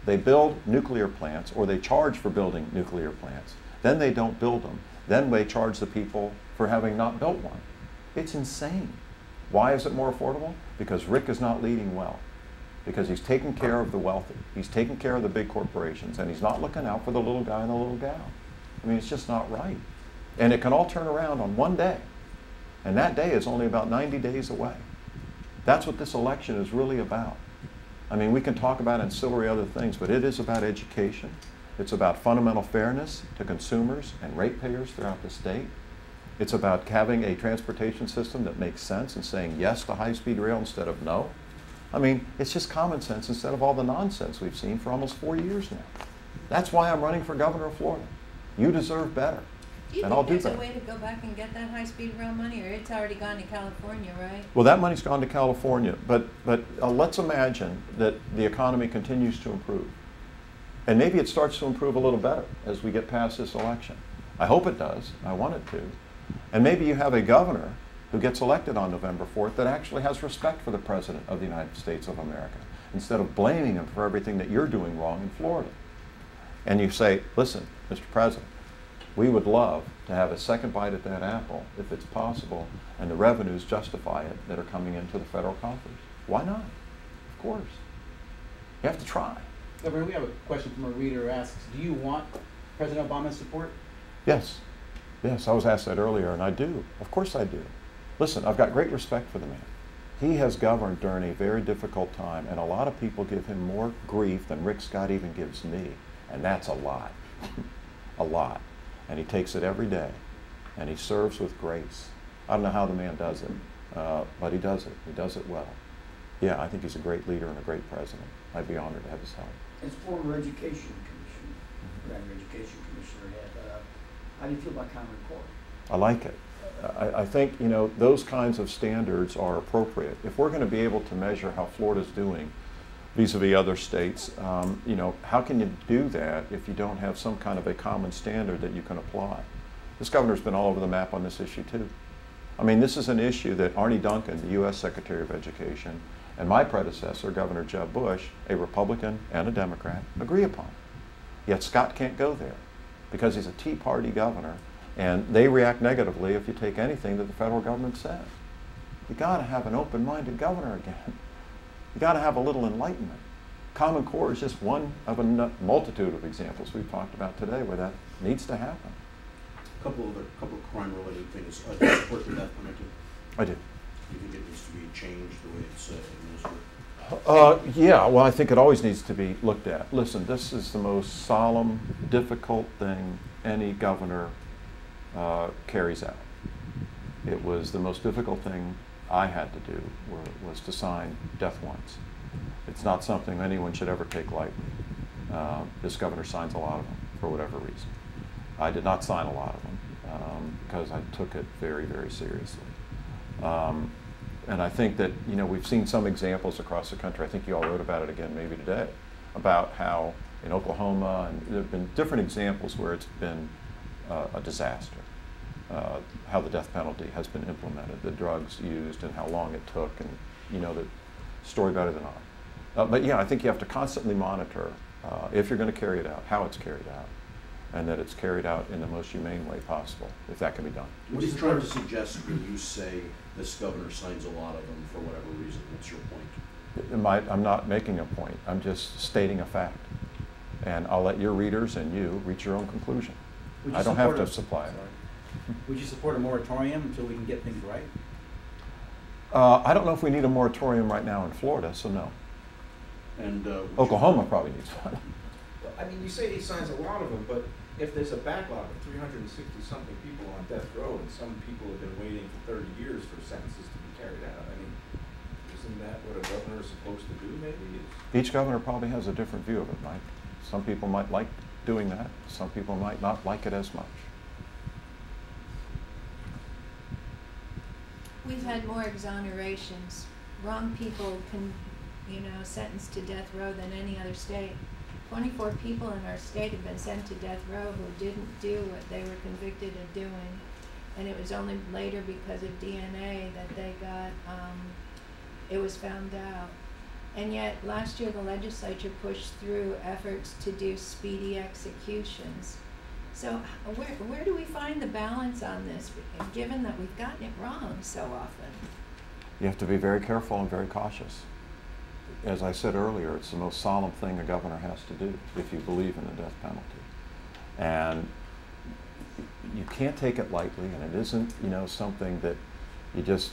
They build nuclear plants, or they charge for building nuclear plants. Then they don't build them. Then they charge the people for having not built one. It's insane. Why is it more affordable? Because Rick is not leading well. Because he's taking care of the wealthy. He's taking care of the big corporations, and he's not looking out for the little guy and the little gal. I mean, it's just not right. And it can all turn around on one day. And that day is only about 90 days away. That's what this election is really about. I mean, we can talk about ancillary other things, but it is about education. It's about fundamental fairness to consumers and ratepayers throughout the state. It's about having a transportation system that makes sense and saying yes to high-speed rail instead of no. I mean, it's just common sense instead of all the nonsense we've seen for almost 4 years now. That's why I'm running for governor of Florida. You deserve better. Do you And I'll think do there's a better. way to go back and get that high-speed rail money, or it's already gone to California, right? Well, that money's gone to California, but let's imagine that the economy continues to improve. And maybe it starts to improve a little better as we get past this election. I hope it does. I want it to. And maybe you have a governor who gets elected on November 4th that actually has respect for the President of the United States of America, instead of blaming him for everything that you're doing wrong in Florida. And you say, listen, Mr. President, we would love to have a second bite at that apple, if it's possible, and the revenues justify it that are coming into the federal coffers. Why not? Of course. You have to try. Governor, we have a question from a reader who asks, do you want President Obama's support? Yes. Yes, I was asked that earlier, and I do. Of course I do. Listen, I've got great respect for the man. He has governed during a very difficult time, and a lot of people give him more grief than Rick Scott even gives me, and that's a lot. A lot. And he takes it every day, and he serves with grace. I don't know how the man does it, but he does it. He does it well. Yeah, I think he's a great leader and a great president. I'd be honored to have his help. As former education commissioner, graduate education commissioner, how do you feel about Common Core? I like it. I think, you know, those kinds of standards are appropriate. If we're going to be able to measure how Florida's doing vis-a-vis other states, you know, how can you do that if you don't have some kind of a common standard that you can apply? This governor's been all over the map on this issue too. I mean, this is an issue that Arne Duncan, the U.S. Secretary of Education, and my predecessor, Governor Jeb Bush, a Republican and a Democrat, agree upon. Yet Scott can't go there because he's a Tea Party governor, and they react negatively if you take anything that the federal government says. You gotta have an open-minded governor again. You gotta have a little enlightenment. Common Core is just one of a multitude of examples we've talked about today where that needs to happen. A couple of crime-related things. Do you support the death penalty? I do. Do you think it needs to be changed the way it's administered? Yeah, well, I think it always needs to be looked at. Listen, this is the most solemn, difficult thing any governor carries out. It was the most difficult thing I had to do, was to sign death warrants. It's not something anyone should ever take lightly. This governor signs a lot of them, for whatever reason. I did not sign a lot of them because I took it very, very seriously. And I think that, you know, we've seen some examples across the country. I think you all wrote about it again maybe today, about how in Oklahoma, and there have been different examples where it's been a disaster. How the death penalty has been implemented, the drugs used, and how long it took, and you know the story better than I. But yeah, I think you have to constantly monitor if you're going to carry it out, how it's carried out. and that it's carried out in the most humane way possible, if that can be done. What are you trying to suggest when you say this governor signs a lot of them for whatever reason? What's your point? I'm not making a point. I'm just stating a fact. And I'll let your readers and you reach your own conclusion. I don't have to supply it. Would you support a moratorium until we can get things right? I don't know if we need a moratorium right now in Florida, so no. And Oklahoma probably needs one. I mean, you say he signs a lot of them, but if there's a backlog of 360-something people on death row, and some people have been waiting for 30 years for sentences to be carried out, I mean, isn't that what a governor is supposed to do, maybe? Each governor probably has a different view of it, Mike. Some people might like doing that. Some people might not like it as much. We've had more exonerations. Wrong people can, sentenced to death row than any other state. 24 people in our state have been sent to death row who didn't do what they were convicted of doing. And it was only later because of DNA that they got, it was found out. And yet last year the legislature pushed through efforts to do speedy executions. So where do we find the balance on this, given that we've gotten it wrong so often? You have to be very careful and very cautious. As I said earlier, it's the most solemn thing a governor has to do if you believe in the death penalty. And you can't take it lightly, and it isn't, something that you just,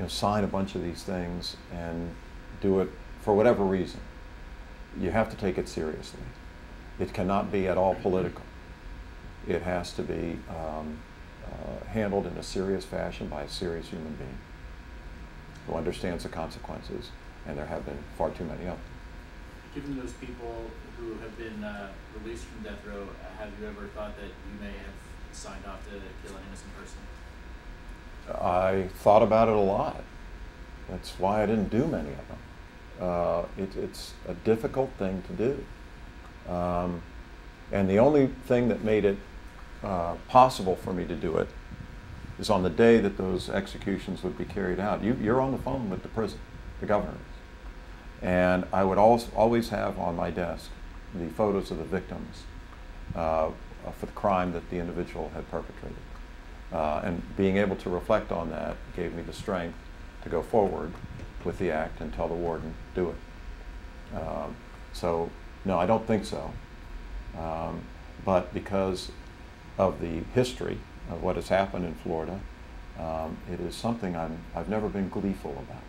sign a bunch of these things and do it for whatever reason. You have to take it seriously. It cannot be at all political. It has to be handled in a serious fashion by a serious human being who understands the consequences, and there have been far too many of them. Given those people who have been released from death row, have you ever thought that you may have signed off to kill an innocent person? I thought about it a lot. That's why I didn't do many of them. It's a difficult thing to do. And the only thing that made it possible for me to do it is on the day that those executions would be carried out. You're on the phone with the prison, the governor is. And I would always have on my desk the photos of the victims for the crime that the individual had perpetrated. And being able to reflect on that gave me the strength to go forward with the act and tell the warden, do it. So, no, I don't think so. But because of the history of what has happened in Florida, it is something I've never been gleeful about.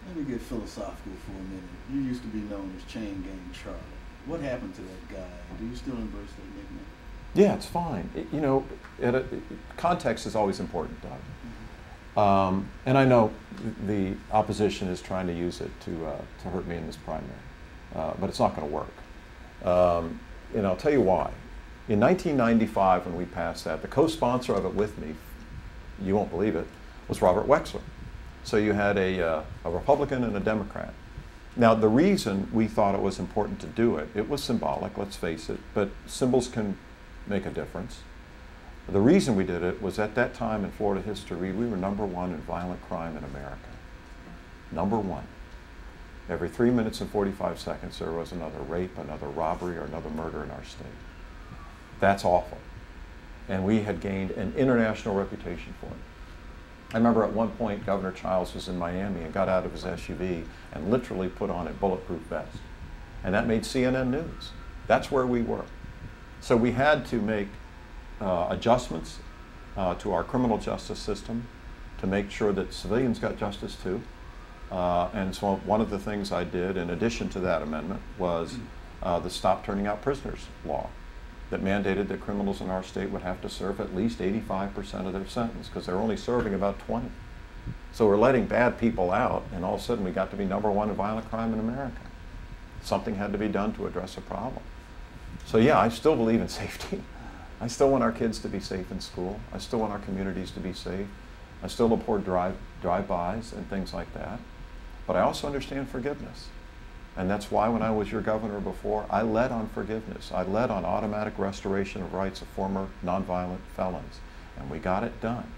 Let me get philosophical for a minute. You used to be known as Chain Gang Charlie. What happened to that guy? Do you still embrace that nickname? Yeah, it's fine. Context is always important, Doug. And I know the opposition is trying to use it to hurt me in this primary, but it's not going to work. And I'll tell you why. In 1995, when we passed that, the co-sponsor of it with me, you won't believe it, was Robert Wexler. So you had a Republican and a Democrat. Now, the reason we thought it was important to do it, it was symbolic, let's face it, but symbols can make a difference. The reason we did it was at that time in Florida history, we were #1 in violent crime in America. #1. Every 3 minutes and 45 seconds, there was another rape, another robbery, or another murder in our state. That's awful. And we had gained an international reputation for it. I remember at one point, Governor Childs was in Miami and got out of his SUV and literally put on a bulletproof vest. And that made CNN news. That's where we were. So we had to make adjustments to our criminal justice system to make sure that civilians got justice too. And so one of the things I did in addition to that amendment was the Stop Turning Out Prisoners law that mandated that criminals in our state would have to serve at least 85% of their sentence because they're only serving about 20. So we're letting bad people out, and all of a sudden we got to be #1 in violent crime in America. Something had to be done to address a problem. So yeah, I still believe in safety. I still want our kids to be safe in school. I still want our communities to be safe. I still abhor drive-bys and things like that. But I also understand forgiveness. And that's why when I was your governor before, I led on forgiveness. I led on automatic restoration of rights of former nonviolent felons. And we got it done.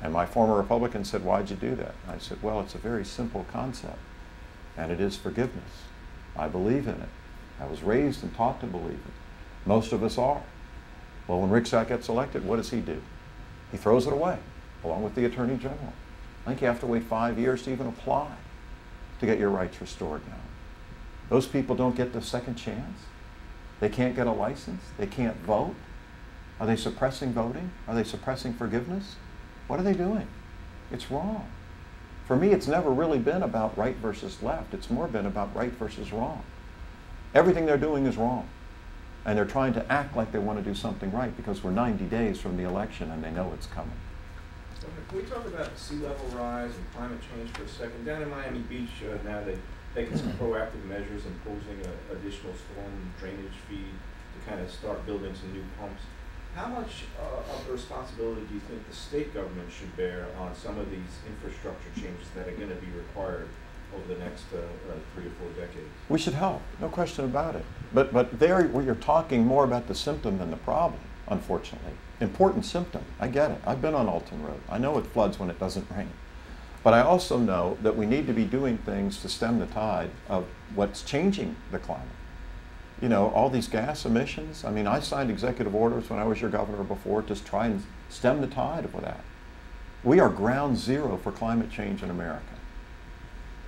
And my former Republican said, why'd you do that? I said, well, it's a very simple concept. And it is forgiveness. I believe in it. I was raised and taught to believe it. Most of us are. Well, when Rick Scott gets elected, what does he do? He throws it away, along with the Attorney General. I think you have to wait 5 years to even apply to get your rights restored now. Those people don't get the second chance. They can't get a license. They can't vote. Are they suppressing voting? Are they suppressing forgiveness? What are they doing? It's wrong. For me, it's never really been about right versus left. It's more been about right versus wrong. Everything they're doing is wrong. And they're trying to act like they want to do something right because we're 90 days from the election and they know it's coming. Can we talk about sea level rise and climate change for a second? Down in Miami Beach now they've taken some proactive measures imposing additional storm drainage fee to kind of start building some new pumps. How much of the responsibility do you think the state government should bear on some of these infrastructure changes that are going to be required over the next 3 or 4 decades? We should help, no question about it. But there where you're talking more about the symptom than the problem, unfortunately. Important symptom, I get it. I've been on Alton Road. I know it floods when it doesn't rain. But I also know that we need to be doing things to stem the tide of what's changing the climate. You know, all these gas emissions. I mean, I signed executive orders when I was your governor before to try and stem the tide of that. We are ground zero for climate change in America.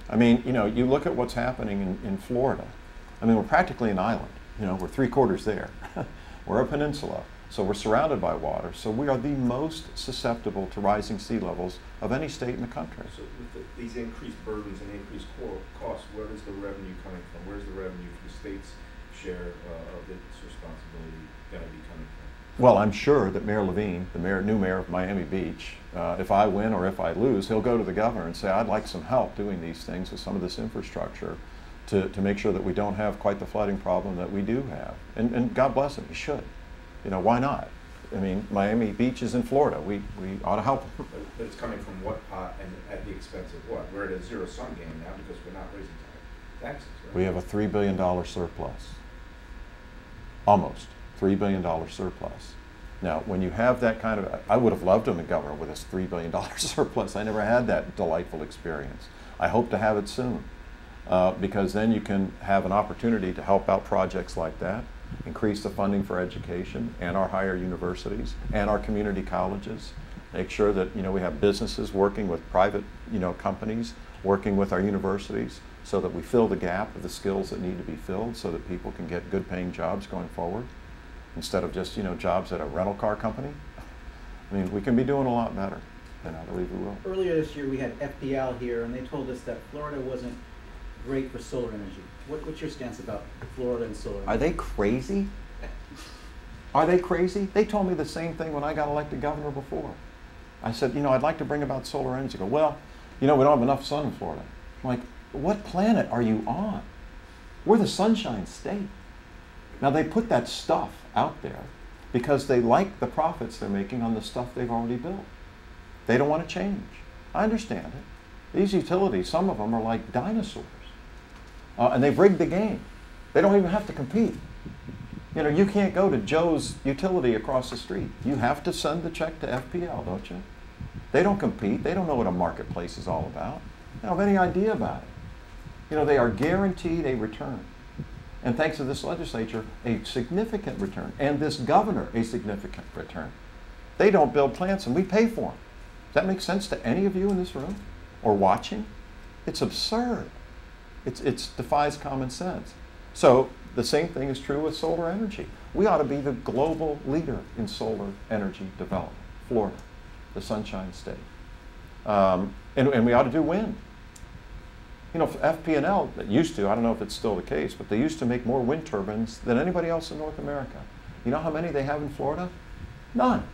I mean, you know, you look at what's happening in Florida. I mean, we're practically an island. You know, we're 3/4 there. We're a peninsula, so we're surrounded by water. So we are the most susceptible to rising sea levels of any state in the country. So with these increased burdens and increased costs, where is the revenue coming from? Where's the revenue for the state's share of its responsibility going to be coming from? Well, I'm sure that Mayor Levine, the new mayor of Miami Beach, if I win or if I lose, he'll go to the governor and say, I'd like some help doing these things with some of this infrastructure to make sure that we don't have quite the flooding problem that we do have. And God bless him, he should. You know, why not? I mean, Miami Beach is in Florida. We ought to help them. But it's coming from what pot and at the expense of what? We're at a zero-sum game now because we're not raising taxes, right? We have a $3 billion surplus. Almost $3 billion surplus. Now, when you have that kind of, I would have loved him as governor with this $3 billion surplus. I never had that delightful experience. I hope to have it soon because then you can have an opportunity to help out projects like that, increase the funding for education and our higher universities and our community colleges, make sure that, you know, we have businesses working with private, you know, companies, working with our universities so that we fill the gap of the skills that need to be filled so that people can get good paying jobs going forward instead of just, you know, jobs at a rental car company. I mean, we can be doing a lot better, and I believe we will. Earlier this year, we had FPL here, and they told us that Florida wasn't great for solar energy. What's your stance about Florida and solar energy? Are they crazy? Are they crazy? They told me the same thing when I got elected governor before. I said, you know, I'd like to bring about solar energy. They go, well, you know, we don't have enough sun in Florida. I'm like, what planet are you on? We're the Sunshine State. Now, they put that stuff out there because they like the profits they're making on the stuff they've already built. They don't want to change. I understand it. These utilities, some of them are like dinosaurs. And they've rigged the game. They don't even have to compete. You know, you can't go to Joe's utility across the street. You have to send the check to FPL, don't you? They don't compete. They don't know what a marketplace is all about. They don't have any idea about it. You know, they are guaranteed a return. And thanks to this legislature, a significant return. And this governor, a significant return. They don't build plants and we pay for them. Does that make sense to any of you in this room or watching? It's absurd. It defies common sense. So the same thing is true with solar energy. We ought to be the global leader in solar energy development. Florida, the Sunshine State. And we ought to do wind. You know, FP&L, that used to, I don't know if it's still the case, but they used to make more wind turbines than anybody else in North America. You know how many they have in Florida? None.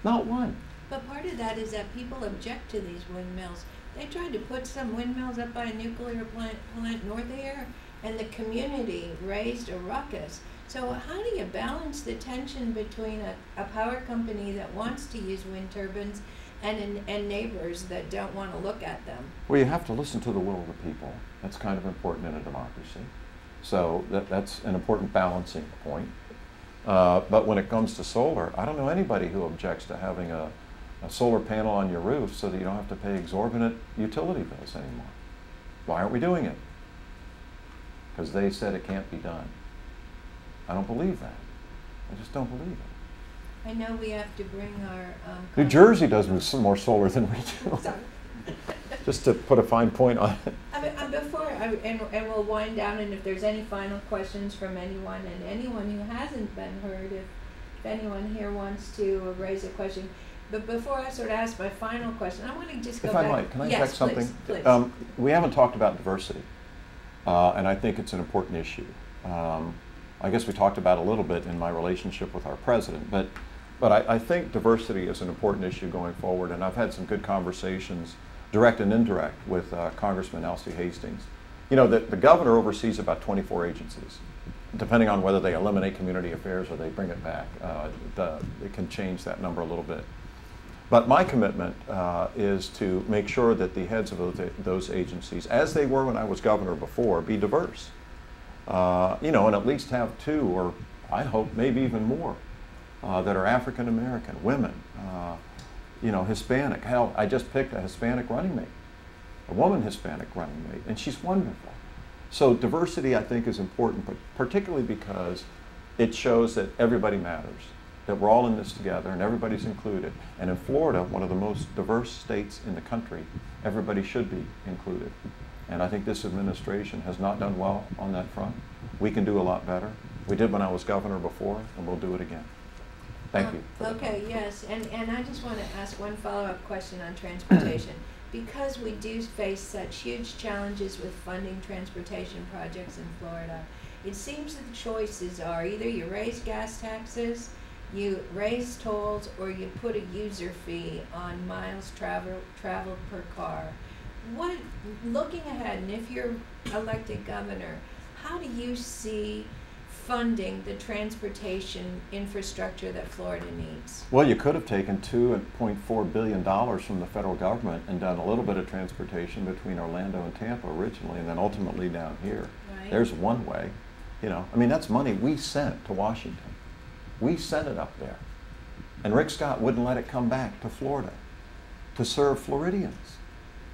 Not one. But part of that is that people object to these windmills. They tried to put some windmills up by a nuclear plant north here, and the community raised a ruckus. So how do you balance the tension between a power company that wants to use wind turbines and neighbors that don't want to look at them? Well, you have to listen to the will of the people. That's kind of important in a democracy. So that's an important balancing point. But when it comes to solar, I don't know anybody who objects to having a solar panel on your roof so that you don't have to pay exorbitant utility bills anymore. Why aren't we doing it? Because they said it can't be done. I don't believe that. I just don't believe it. I know we have to bring our. New Jersey does some more solar than we do. Sorry. Just to put a fine point on it. And we'll wind down, and if there's any final questions from anyone, and anyone who hasn't been heard, if anyone here wants to raise a question. But before I sort of ask my final question, I want to just go back. If I might, can I yes, check something? Please. We haven't talked about diversity, and I think it's an important issue. I guess we talked about it a little bit in my relationship with our president, but I think diversity is an important issue going forward, and I've had some good conversations, direct and indirect, with Congressman Elsie Hastings. You know, the governor oversees about 24 agencies. Depending on whether they eliminate community affairs or they bring it back, it can change that number a little bit. But my commitment is to make sure that the heads of those agencies, as they were when I was governor before, be diverse. You know, and at least have 2, or I hope maybe even more, that are African American, women, you know, Hispanic. Hell, I just picked a Hispanic running mate, a woman Hispanic running mate, and she's wonderful. So diversity, I think, is important, but particularly because it shows that everybody matters, that we're all in this together and everybody's included. And in Florida, one of the most diverse states in the country, everybody should be included. And I think this administration has not done well on that front. We can do a lot better. We did when I was governor before, and we'll do it again. Thank you. Okay, yes, and I just want to ask one follow-up question on transportation. Because we do face such huge challenges with funding transportation projects in Florida, it seems that the choices are either you raise gas taxes, you raise tolls, or you put a user fee on miles traveled per car. Looking ahead, and if you're elected governor, how do you see funding the transportation infrastructure that Florida needs? Well, you could have taken $2.4 billion from the federal government and done a little bit of transportation between Orlando and Tampa originally, and then ultimately down here. Right. There's one way. You know, I mean, that's money we sent to Washington. We sent it up there. And Rick Scott wouldn't let it come back to Florida to serve Floridians.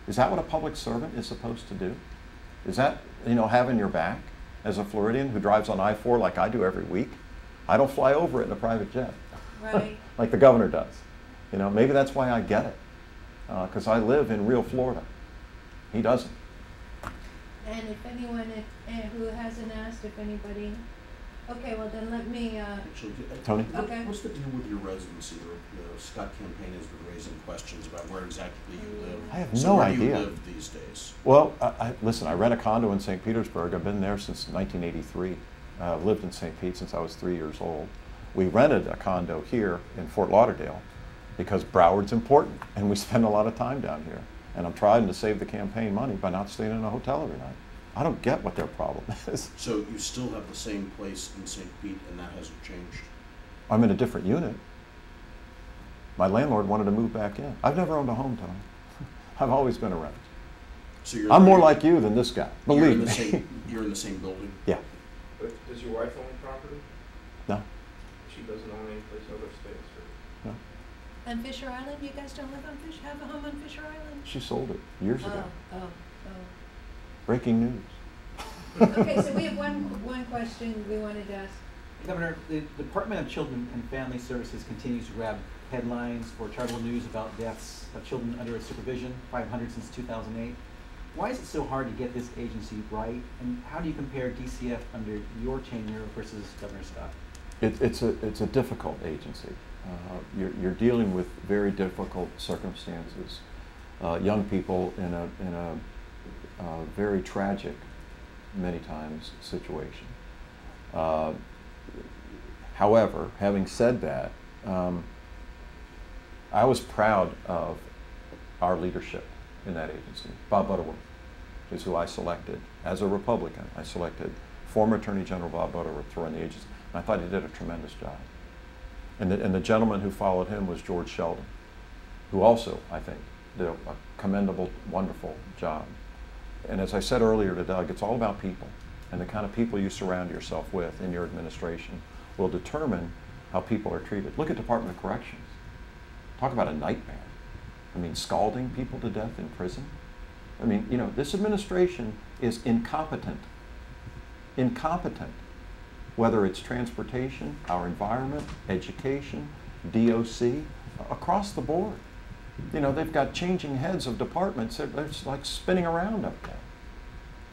Is that what a public servant is supposed to do? Is that, you know, having your back as a Floridian who drives on I-4 like I do every week? I don't fly over it in a private jet. Right. Like the governor does. You know, maybe that's why I get it, because I live in real Florida. He doesn't. And if anyone who hasn't asked, if anybody, okay, well then let me, Actually, Tony? Okay. What's the deal with your residency? The Scott campaign has been raising questions about where exactly you live. I have So no where idea. do you live these days? Well, listen, I rent a condo in St. Petersburg. I've been there since 1983. I've lived in St. Pete since I was 3 years old. We rented a condo here in Fort Lauderdale because Broward's important, and we spend a lot of time down here. And I'm trying to save the campaign money by not staying in a hotel every night. I don't get what their problem is. So you still have the same place in St. Pete, and that hasn't changed? I'm in a different unit. My landlord wanted to move back in. I've never owned a home, Tony. I've always been a renter. So you're I'm more like you than this guy, believe me. You're in the same building? Yeah. But does your wife own property? No. She doesn't own any place other states, or? No. on Fisher Island, you guys don't live on have a home on Fisher Island? She sold it years ago. Oh. Breaking news. Okay, so we have one question we wanted to ask. Governor, the Department of Children and Family Services continues to grab headlines for charitable news about deaths of children under its supervision, 500 since 2008. Why is it so hard to get this agency right, and how do you compare DCF under your tenure versus Governor Scott? It's a difficult agency. You're dealing with very difficult circumstances. Young people in a very tragic, many times, situation. However, having said that, I was proud of our leadership in that agency. Bob Butterworth is who I selected. As a Republican, I selected former Attorney General Bob Butterworth to run the agency. And I thought he did a tremendous job. And the gentleman who followed him was George Sheldon, who also, I think, did a commendable, wonderful job. And as I said earlier to Doug, it's all about people. And the kind of people you surround yourself with in your administration will determine how people are treated. Look at Department of Corrections. Talk about a nightmare. I mean, scalding people to death in prison. I mean, you know, this administration is incompetent. Incompetent. whether it's transportation, our environment, education, DOC, across the board. You know, they've got changing heads of departments. They're like spinning around up there.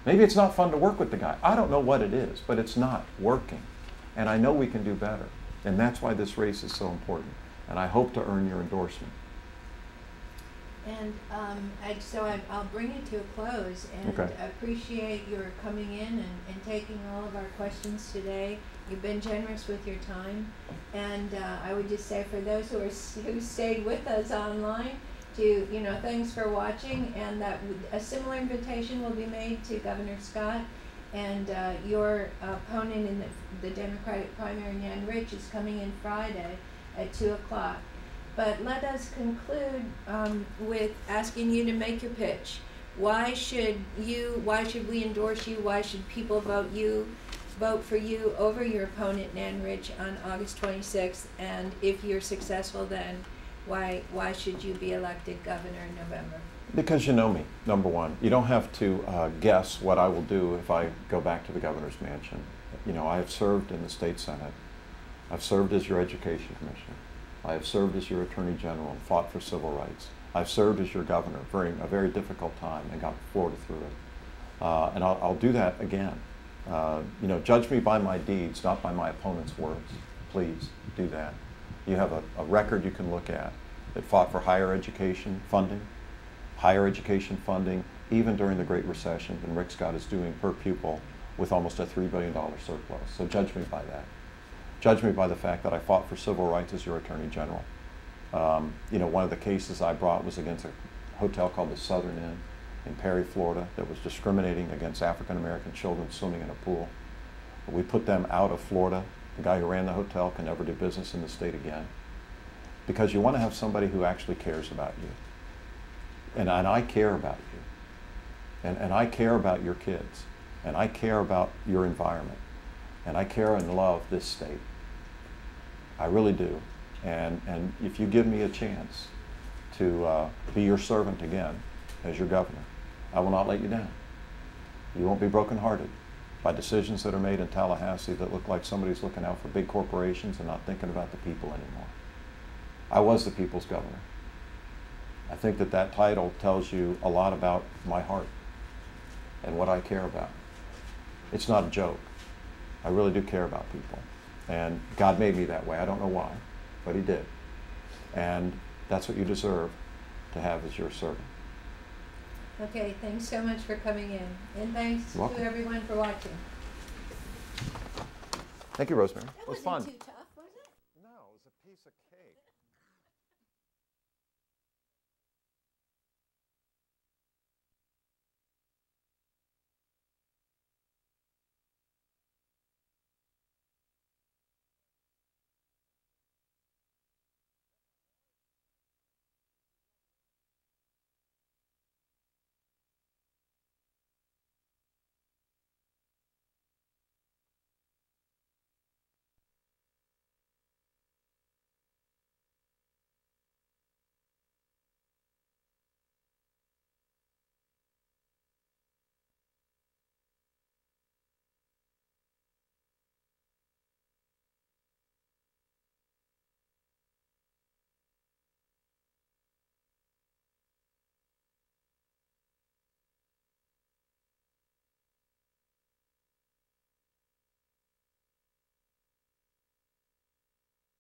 Maybe it's not fun to work with the guy. I don't know what it is, but it's not working. And I know we can do better. And that's why this race is so important. And I hope to earn your endorsement. And I'll bring it to a close, and Okay. I appreciate your coming in and taking all of our questions today. You've been generous with your time, and I would just say for those who stayed with us online, thanks for watching, and that a similar invitation will be made to Governor Scott, and your opponent in the Democratic primary, Nan Rich, is coming in Friday at 2 o'clock. But let us conclude with asking you to make your pitch. Why should we endorse you? Why should people vote for you over your opponent, Nan Rich, on August 26th? And if you're successful, then why should you be elected governor in November? Because you know me, number one. You don't have to guess what I will do if I go back to the governor's mansion. You know, I have served in the state senate. I've served as your education commissioner. I have served as your attorney general and fought for civil rights. I've served as your governor during a very difficult time and got Florida through it. And I'll do that again. Judge me by my deeds, not by my opponent's words. Please do that. You have a record you can look at that fought for higher education funding, even during the Great Recession, than Rick Scott is doing per pupil with almost a $3 billion surplus. So judge me by that. Judge me by the fact that I fought for civil rights as your attorney general. One of the cases I brought was against a hotel called the Southern Inn in Perry, Florida, that was discriminating against African American children swimming in a pool. We put them out of Florida. The guy who ran the hotel can never do business in the state again. Because you want to have somebody who actually cares about you. And I care about you. And I care about your kids. And I care about your environment. And I care and love this state. I really do. And if you give me a chance to be your servant again as your governor, I will not let you down. You won't be brokenhearted by decisions that are made in Tallahassee that look like somebody's looking out for big corporations and not thinking about the people anymore. I was the people's governor. I think that title tells you a lot about my heart and what I care about. It's not a joke. I really do care about people. And God made me that way. I don't know why, but He did. And that's what you deserve to have as your servant. Okay, thanks so much for coming in. And thanks You're welcome. to everyone for watching. Thank you, Rosemary. That It was wasn't fun. too tough, was it? No, it was a piece of